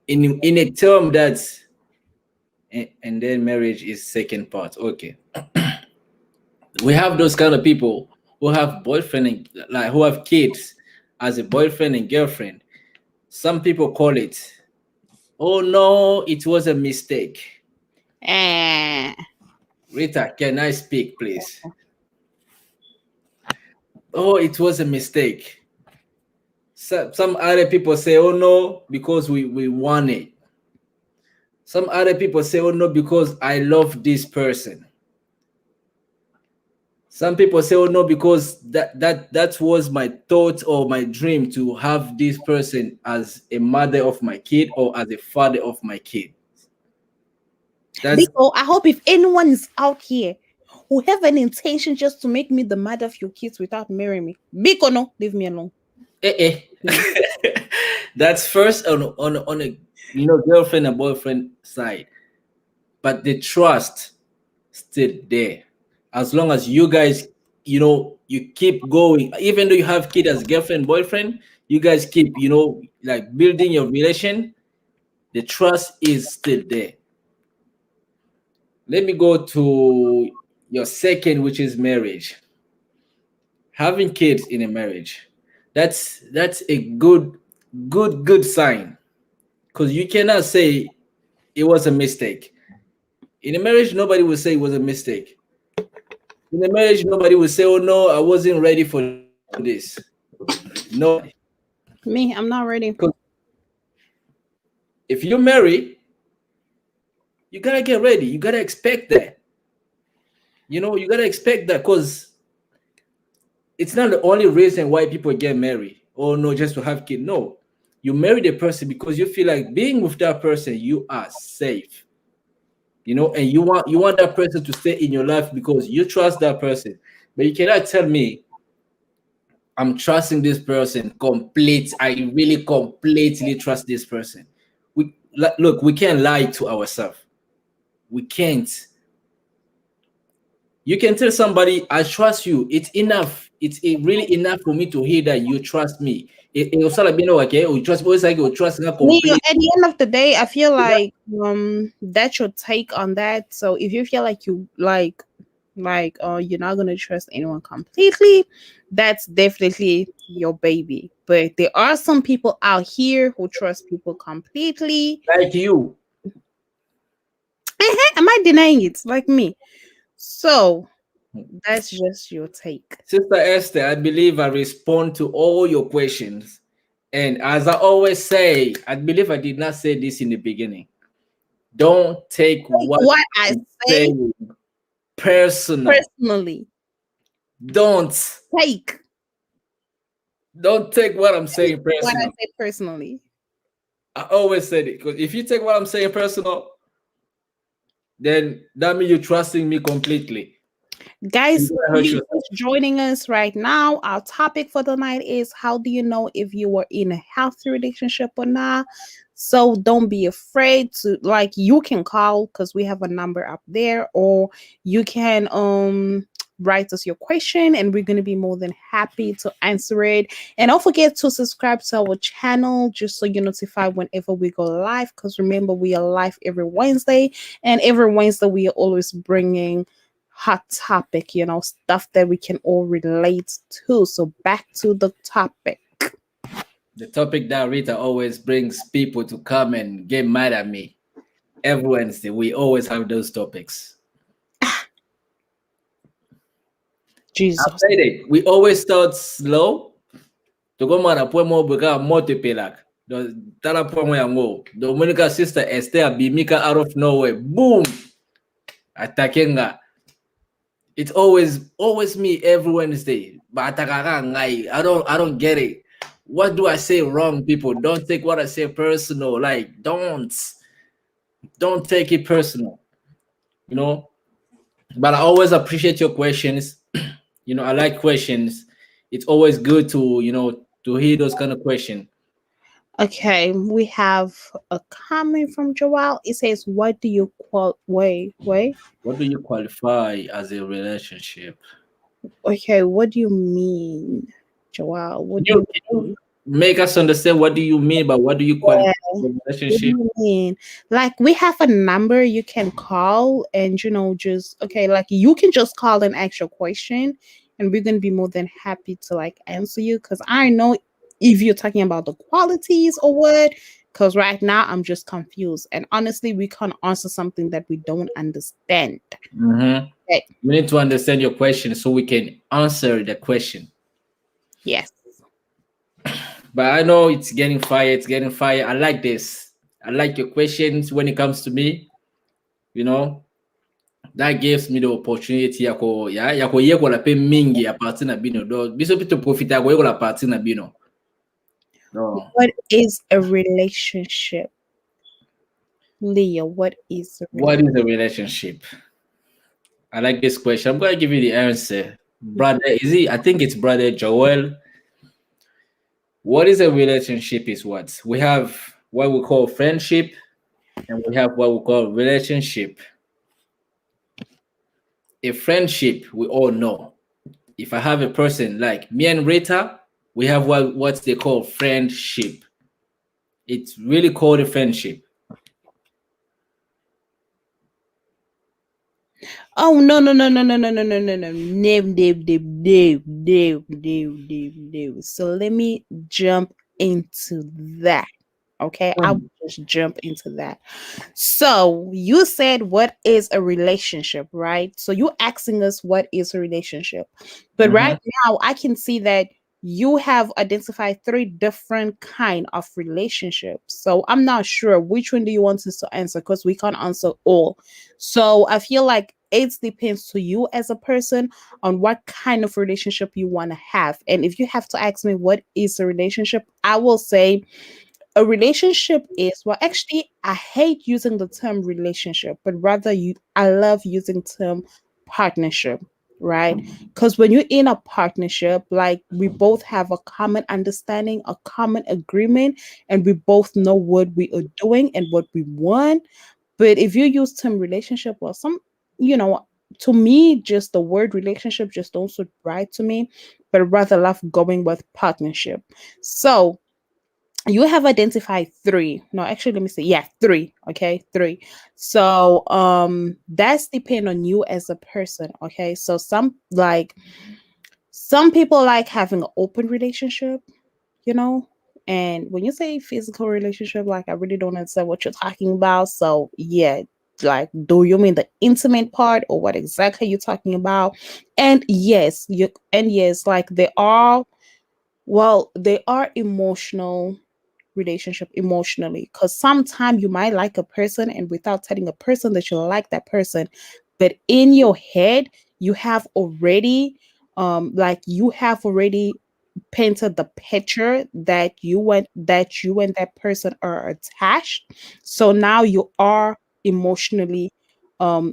in a term that's, and then marriage is second part. Okay. We have those kind of people who have boyfriend and who have kids as a boyfriend and girlfriend. Some people call it, oh no, it was a mistake. Rita, can I speak, please? Oh, it was a mistake. Some other people say, oh no, because we want it. Some other people say, oh no, because I love this person. Some people say, oh no, because that was my thought or my dream to have this person as a mother of my kid or as a father of my kid. Biko, I hope if anyone is out here who have an intention just to make me the mother of your kids without marrying me, Biko, no, leave me alone. That's first on a girlfriend and boyfriend side, but the trust still there. As long as you guys, you keep going, even though you have kid as girlfriend, boyfriend, you guys keep, building your relation, the trust is still there. Let me go to your second, which is marriage. Having kids in a marriage, that's a good sign, because you cannot say it was a mistake. In a marriage, nobody will say it was a mistake. In a marriage, nobody will say, oh no, I wasn't ready for this. Nobody. Me, I'm not ready. If you marry, you gotta get ready. You gotta expect that. You gotta expect that, because it's not the only reason why people get married. Oh no, just to have kids. No, you marry the person because you feel like being with that person, you are safe. And you want that person to stay in your life because you trust that person. But you cannot tell me, I'm trusting this person I really completely trust this person. Look, we can't lie to ourselves. We can't. You can tell somebody, I trust you. It's enough. Really enough for me to hear that you trust me. It was like, okay, you trust me, like you trust me Leo, complete. at the end of the day, I feel like that's your take on that. So if you feel like you you're not gonna trust anyone completely, that's definitely your baby. But there are some people out here who trust people completely. Like you. Am I denying it? Like me. So that's just your take. Sister Esther, I believe I respond to all your questions. And as I always say, I believe I did not say this in the beginning. Don't take Take what what I I'm say saying personal. personally. Don't. Take Don't take what I'm saying what I personal. say personally. I always said it because if you take what I'm saying personal, then that means you're trusting me completely. You're Guys, gonna if hurt you're yourself. just joining us right now, our topic for the night is how do you know if you are in a healthy relationship or not? So don't be afraid to you can call because we have a number up there, or you can write us your question and we're gonna be more than happy to answer it. And don't forget to subscribe to our channel just so you're notified whenever we go live. Because remember, we are live every Wednesday, and every Wednesday we are always bringing hot topic, stuff that we can all relate to. So back to the topic. The topic that Rita always brings people to come and get mad at me. Every Wednesday, we always have those topics. I Jesus. said it. We always start slow. To go man appoint more bega more to pelak. The that point where I go. The Monica sister Esther Bimika out of nowhere. Boom. Attacking her. It's always me every Wednesday. But I don't get it. What do I say wrong, people? Don't take what I say personal. Like, don't take it personal. You know. But I always appreciate your questions. I like questions. It's always good to to hear those kind of questions. Okay, we have a comment from Joel. It says, "What do you qual? Wait. What do you qualify as a relationship? Okay, what do you mean, Joel? What do you Can you mean? make us understand what do you mean by what do you qualify Yeah, as a what do relationship? you mean? Like we have a number you can call, and just okay. Like you can just call and ask your question, and we're gonna be more than happy to answer you. Because I know if you're talking about the qualities or what. Because right now I'm just confused, and honestly, we can't answer something that we don't understand. Mhm. Okay. We need to understand your question so we can answer the question. Yes. But I know it's getting fire. It's getting fire. I like this. I like your questions when it comes to me. You know, that gives me the opportunity yako yeko la pe mingi ya parti na bino do biso pito profita yako yeko la parti na bino. No. What is a relationship, Leah? What is a What is a relationship? I like this question. I'm gonna give you the answer. Brother, I think it's brother Joel. What is a relationship is what? We have what we call friendship and we have what we call relationship. A friendship, we all know. If I have a person like me and Rita, we have what they call friendship. It's really called a friendship. Oh no. Name. So let me jump into that. Okay, I will just jump into that. So you said what is a relationship, right? So you asking us what is a relationship. But Mhm. right now I can see that you have identified three different kind of relationships. So I'm not sure which one do you want us to answer because we can't answer all. So I feel like it depends to you as a person on what kind of relationship you want to have. And if you have to ask me what is a relationship, I will say a relationship is well actually I hate using the term relationship, but rather I love using term partnership, right? Because when you're in a partnership, like we both have a common understanding, a common agreement, and we both know what we are doing and what we want. But if you use term relationship, well, some, you know, to me, just the word relationship just don't suit right to me, but rather love going with partnership. So you have identified three. No, actually, let me see. Yeah, three. Okay, three. So that's depend on you as a person. Okay, so some people like having an open relationship, you know. And when you say physical relationship, like I really don't understand what you're talking about. So yeah, like do you mean the intimate part or what exactly you're talking about? And yes, like they are, well, they are emotional relationship emotionally, because sometimes you might like a person and without telling a person that you like that person, but in your head you have already you have already painted the picture that you and that person are attached. So now you are emotionally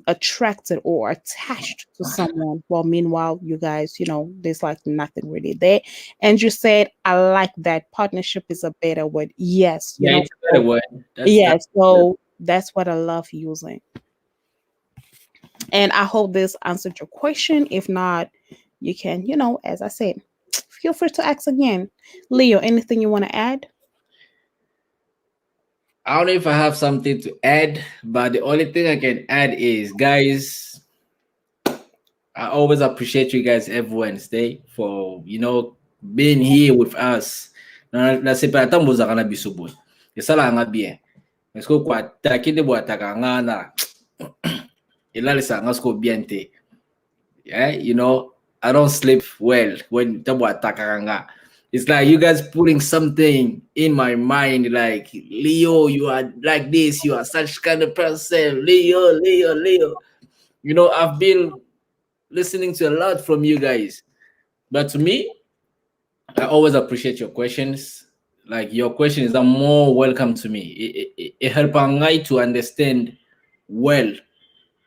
attracted or attached to someone. Well, meanwhile, you guys, there's like nothing really there. And you said, I like that partnership is a better word. Yes, Yeah, it's a better so, word. That's yeah, so that's what I love using. And I hope this answered your question. If not, you can, as I said, feel free to ask again. Leo, anything you want to add? I don't know if I have something to add, but the only thing I can add is, guys, I always appreciate you guys every Wednesday for being here with us. Na sepa tamboza kana bisubo. Yesala nga bien. Esko kwa takinde bwa takanga na ilalisa nga sko bien te. Yeah, I don't sleep well when tabwa takanga. It's like you guys putting something in my mind, like Leo, you are like this, you are such kind of person, Leo, Leo, Leo. I've been listening to a lot from you guys, but to me, I always appreciate your questions. Like your questions are more welcome to me. It help I to understand well,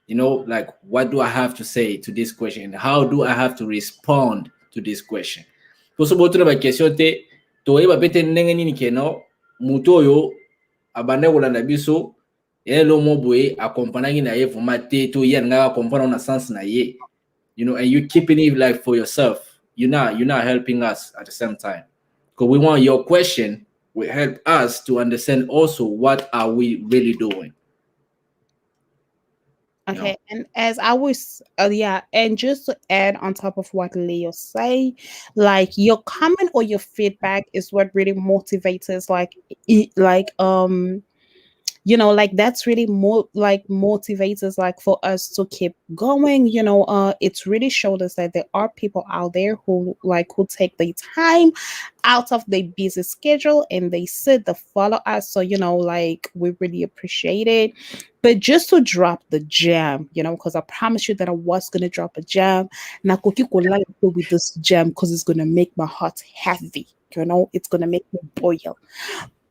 like what do I have to say to this question? How do I have to respond to this question? Poso boto ba question te to e ba bete ndenge nini keno muto oyo abande kolanda biso lo mo boye accompagner na ye vraiment te to ye nga comprendre na sens na ye. And you keeping it like for yourself. You're not helping us at the same time. Because we want your question will help us to understand also what are we really doing. You know. Okay, and as I was, yeah, and just to add on top of what Leo say, like your comment or your feedback is what really motivates us. Like that's really more like motivates us, like for us to keep going. It's really showed us that there are people out there who take the time out of their busy schedule and they sit to follow us. So like we really appreciate it. But just to drop the jam, because I promise you that I was gonna drop a jam. Nakoki ko like with this jam because it's gonna make my heart heavy. It's gonna make me boil.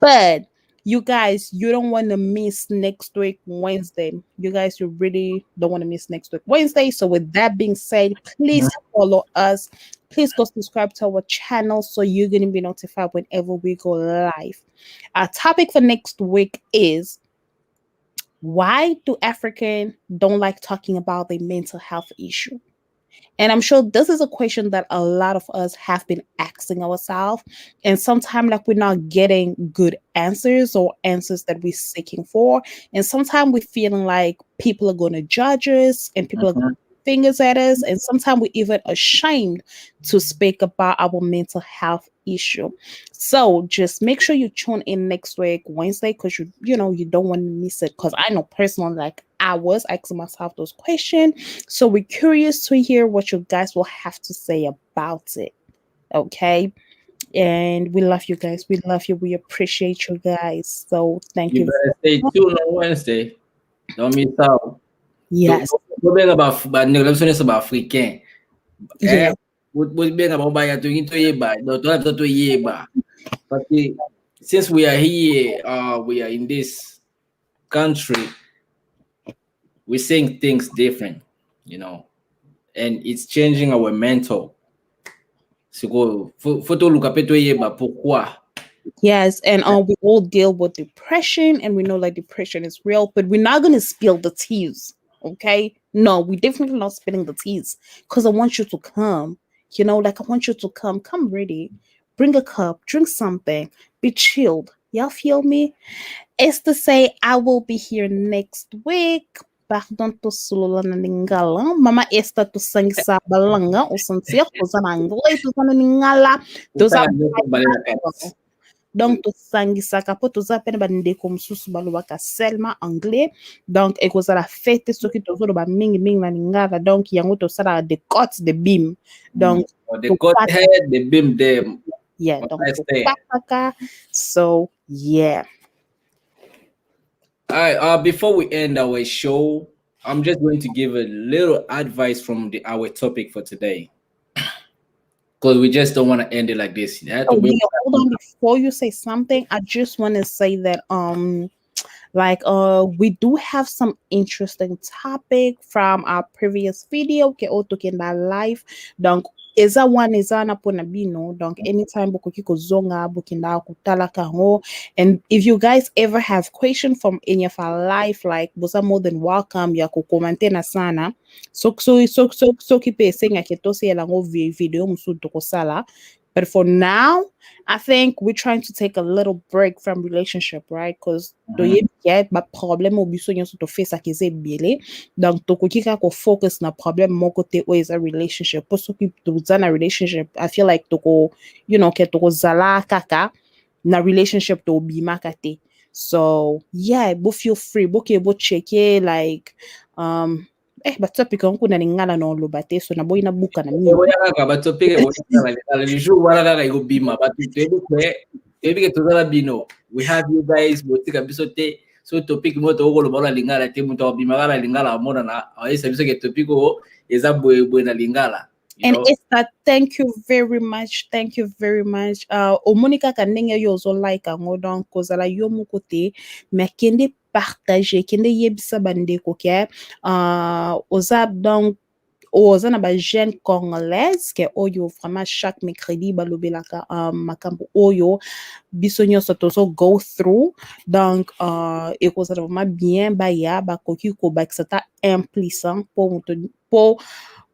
But you guys, you don't want to miss next week Wednesday. You guys, you really don't want to miss next week Wednesday. So with that being said, please follow us. Please go subscribe to our channel so you're gonna be notified whenever we go live. Our topic for next week is, why do African don't like talking about their mental health issue? And I'm sure this is a question that a lot of us have been asking ourselves. And sometimes, like, we're not getting good answers or answers that we're seeking for. And sometimes we're feeling like people are going to judge us and people are going to fingers at us, and sometimes we're even ashamed to speak about our mental health issue. So just make sure you tune in next week Wednesday, because you don't want to miss it, because I know personally, like, I was asking myself those questions. So we're curious to hear what you guys will have to say about it. Okay, and we love you guys, we love you, we appreciate you guys, so thank You you. better stay tuned on Wednesday. Don't miss out. Yes. Don't bang about neglecting about africain. Yes. Would bang about by to into ye ba. Don't have to ye ba. But since we are here, we are in this country, we're seeing things different, and it's changing our mental. So photo look up ye ba pourquoi. Yes, and we all deal with depression, and we know like depression is real, but we're not gonna spill the tears. Okay, no, we definitely not spilling the teas because I want you to come. You know, like I want you to come ready, bring a cup, drink something, be chilled. Y'all feel me? It's to say I will be here next week. Pardon to sulula na lingala. Mama esta to sang sa balanga o sansiya ko sa nangoy to sa ningala. Those are donc tosangisaka mpo toza pene bandeko mosusu balobaka seulement anglais donc ekozala fete soki tozoloba mingimingi na lingala donc yango tosalaka de cote de bim donc the got head, the beam them. yeah donc topataka so yeah. All right, before we end our show, I'm just going to give a little advice from our topic for today. Because we just don't want to end it like this. Oh, yeah, hold on before you say something. I just want to say that like we do have some interesting topic from our previous video ke o talking about life donc eza one eza na pona bino donc anytime bokoki kozonga bokinda kutala kango and if you guys ever have question from any of our life like bosa more than welcome ya ko commenter na sana so kipe senga ke tosi elango video musu tokosala but for now I think we're trying to take a little break from relationship, right? Because do get my problem will be so you to face like is bile. Donc to kika ko focus na problem mo kote o is a relationship. Poso ki to zana relationship. I feel like to go, you know, ke to go zala kaka na relationship to be makate. So yeah, bo feel free. Bo ke bo check like but topic on kuna ningala no lo bate so na boy na buka na mi. We have you guys botika bisote so topic moto oko lo bala lingala te muto bimagala lingala mona na esa biso ke topic o eza bwe na lingala. And Esther, thank you very much. Thank you very much. Monica kanenge yo zo like ngodon kozala yo mukote mekende partager kende yebisa bandeko ke ozab donc oza na ba jeune congolaise ke oyo vraiment chaque mercredi balobelaka makambo oyo biso nyonso tozo go through donc ekozala vraiment bien baya bakoki kobakisa ta impliquant po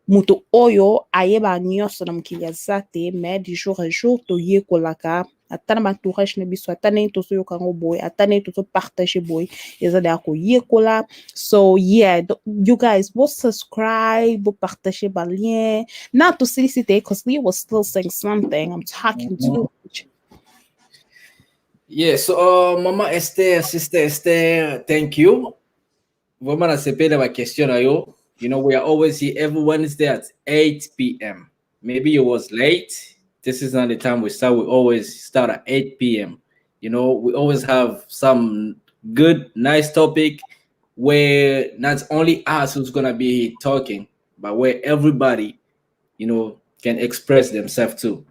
mutu oyo ayeba nyonso na mokili aza te mais du jour à jour toyekolaka ata na entourage na biso ata ndenge tozoyoka yango boye ata ndenge tozopartage boye eza deya koyekola so yeah you guys will subscribe will partage balien na tosilisi te because Lee was still saying something I'm talking to yeah so Mama Esther, Sister Esther, thank you vraiment nasepela ba question na yo. You know, we are always here every Wednesday at 8 p.m. Maybe it was late. This is not the time we start. We always start at 8 p.m. You know, we always have some good, nice topic where not only us who's going to be talking, but where everybody, you know, can express themselves too.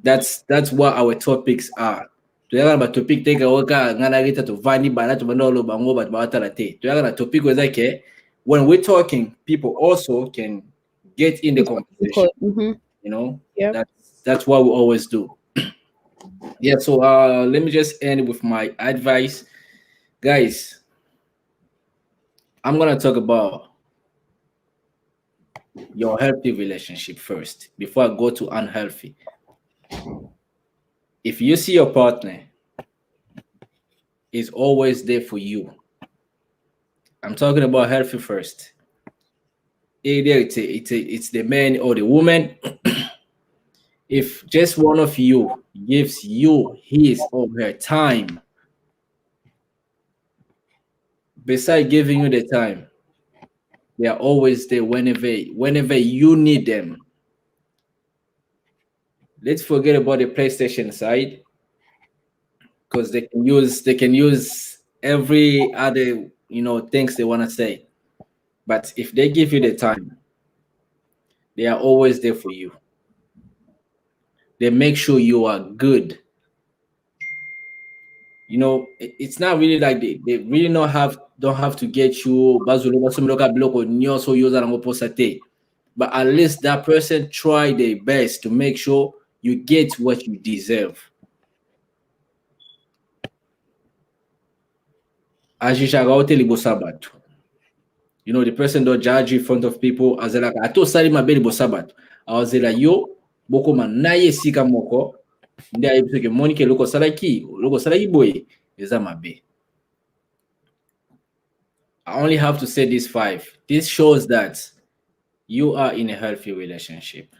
That's what our topics are. Tuyagala ba topic take oka ngana rita to vani bana to banolo bango but batala te. Tuyagala topic was like when we're talking, people also can get in the conversation. You know, that's what we always do. Yeah, so let me just end with my advice. Guys, I'm gonna talk about your healthy relationship first before I go to unhealthy. If you see your partner is always there for you, I'm talking about healthy first. Either it's the man or the woman. If just one of you gives you his or her time, besides giving you the time, they are always there whenever you need them. Let's forget about the PlayStation side because they can use every other things they want to say. But if they give you the time, they are always there for you. They make sure you are good. You know, it's not really like they really don't have to get you, but at least that person try their best to make sure you get what you deserve. You know, the person don't judge you in front of people. As like, I told Sally my belly bosabat. I was like, yo, boko man naye sika moko. Ndi ayi peke monike loko salaki boy. Is that my be? I only have to say these 5. This shows that you are in a healthy relationship.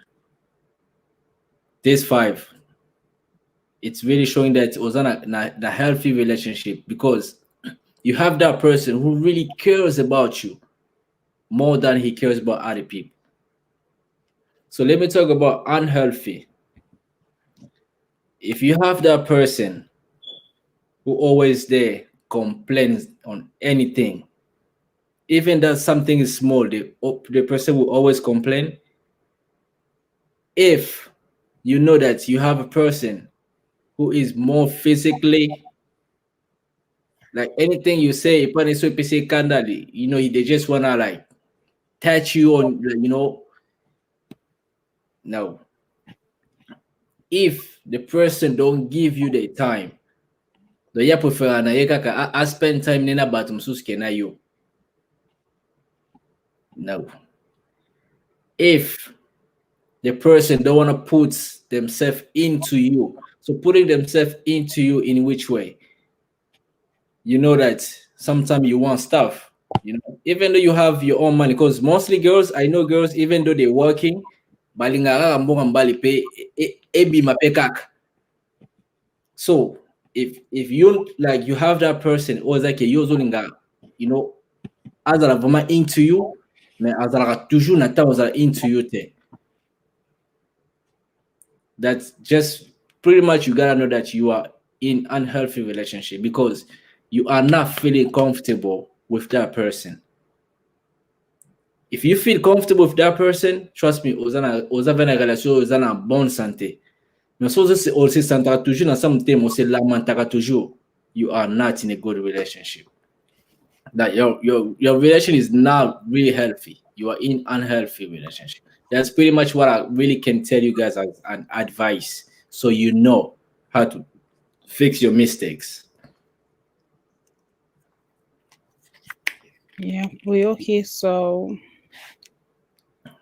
These 5. It's really showing that it was a healthy relationship because you have that person who really cares about you more than he cares about other people. So let me talk about unhealthy. If you have that person who always there complains on anything, even that something is small, the person will always complain. If you know that you have a person who is more physically, like anything you say, you know, they just wanna like touch you on, you know. No. If the person don't give you the time, the ya prefer na yeka ka I spend time nina batum suske na you. No. If the person don't want to put themselves into you, so putting themselves into you in which way? You know that sometimes you want stuff, you know, even though you have your own money, because mostly girls, I know girls, even though they're working, balingara mbonga mbali pay ebi mapekak. So if you like you have that person or like you know, azala vraiment into you, mais azala toujours na temps into you te. That's just pretty much you gotta know that you are in unhealthy relationship because you are not feeling comfortable with that person. If you feel comfortable with that person, trust me, ozana relation ozana bonne santé. Mais so c'est aussi santaka toujours dans some thème aussi lamentaka toujours. You are not in a good relationship. That your relation is not really healthy. You are in unhealthy relationship. That's pretty much what I really can tell you guys as an advice, so you know how to fix your mistakes. Yeah, we okay. So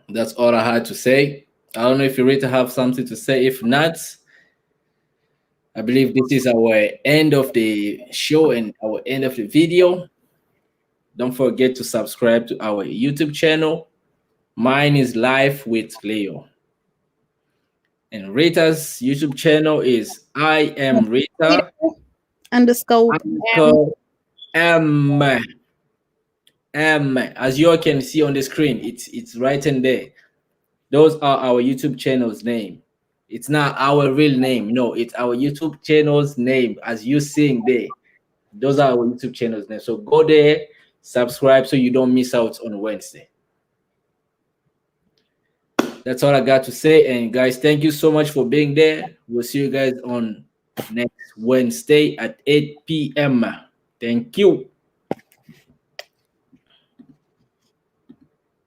That's all I had to say. I don't know if you really have something to say. If not, I believe this is our end of the show and our end of the video. Don't forget to subscribe to our YouTube channel. Mine is Life with Leo. And Rita's YouTube channel is I am Rita underscore underscore M. M. As you all can see on the screen, it's right in there. Those are our YouTube channel's name. It's not our real name. No, it's our YouTube channel's name. As you seeing there, those are our YouTube channel's name. So go there, subscribe so you don't miss out on Wednesday. That's all I got to say. And guys, thank you so much for being there. We'll see you guys on next Wednesday at 8 p.m. Thank you.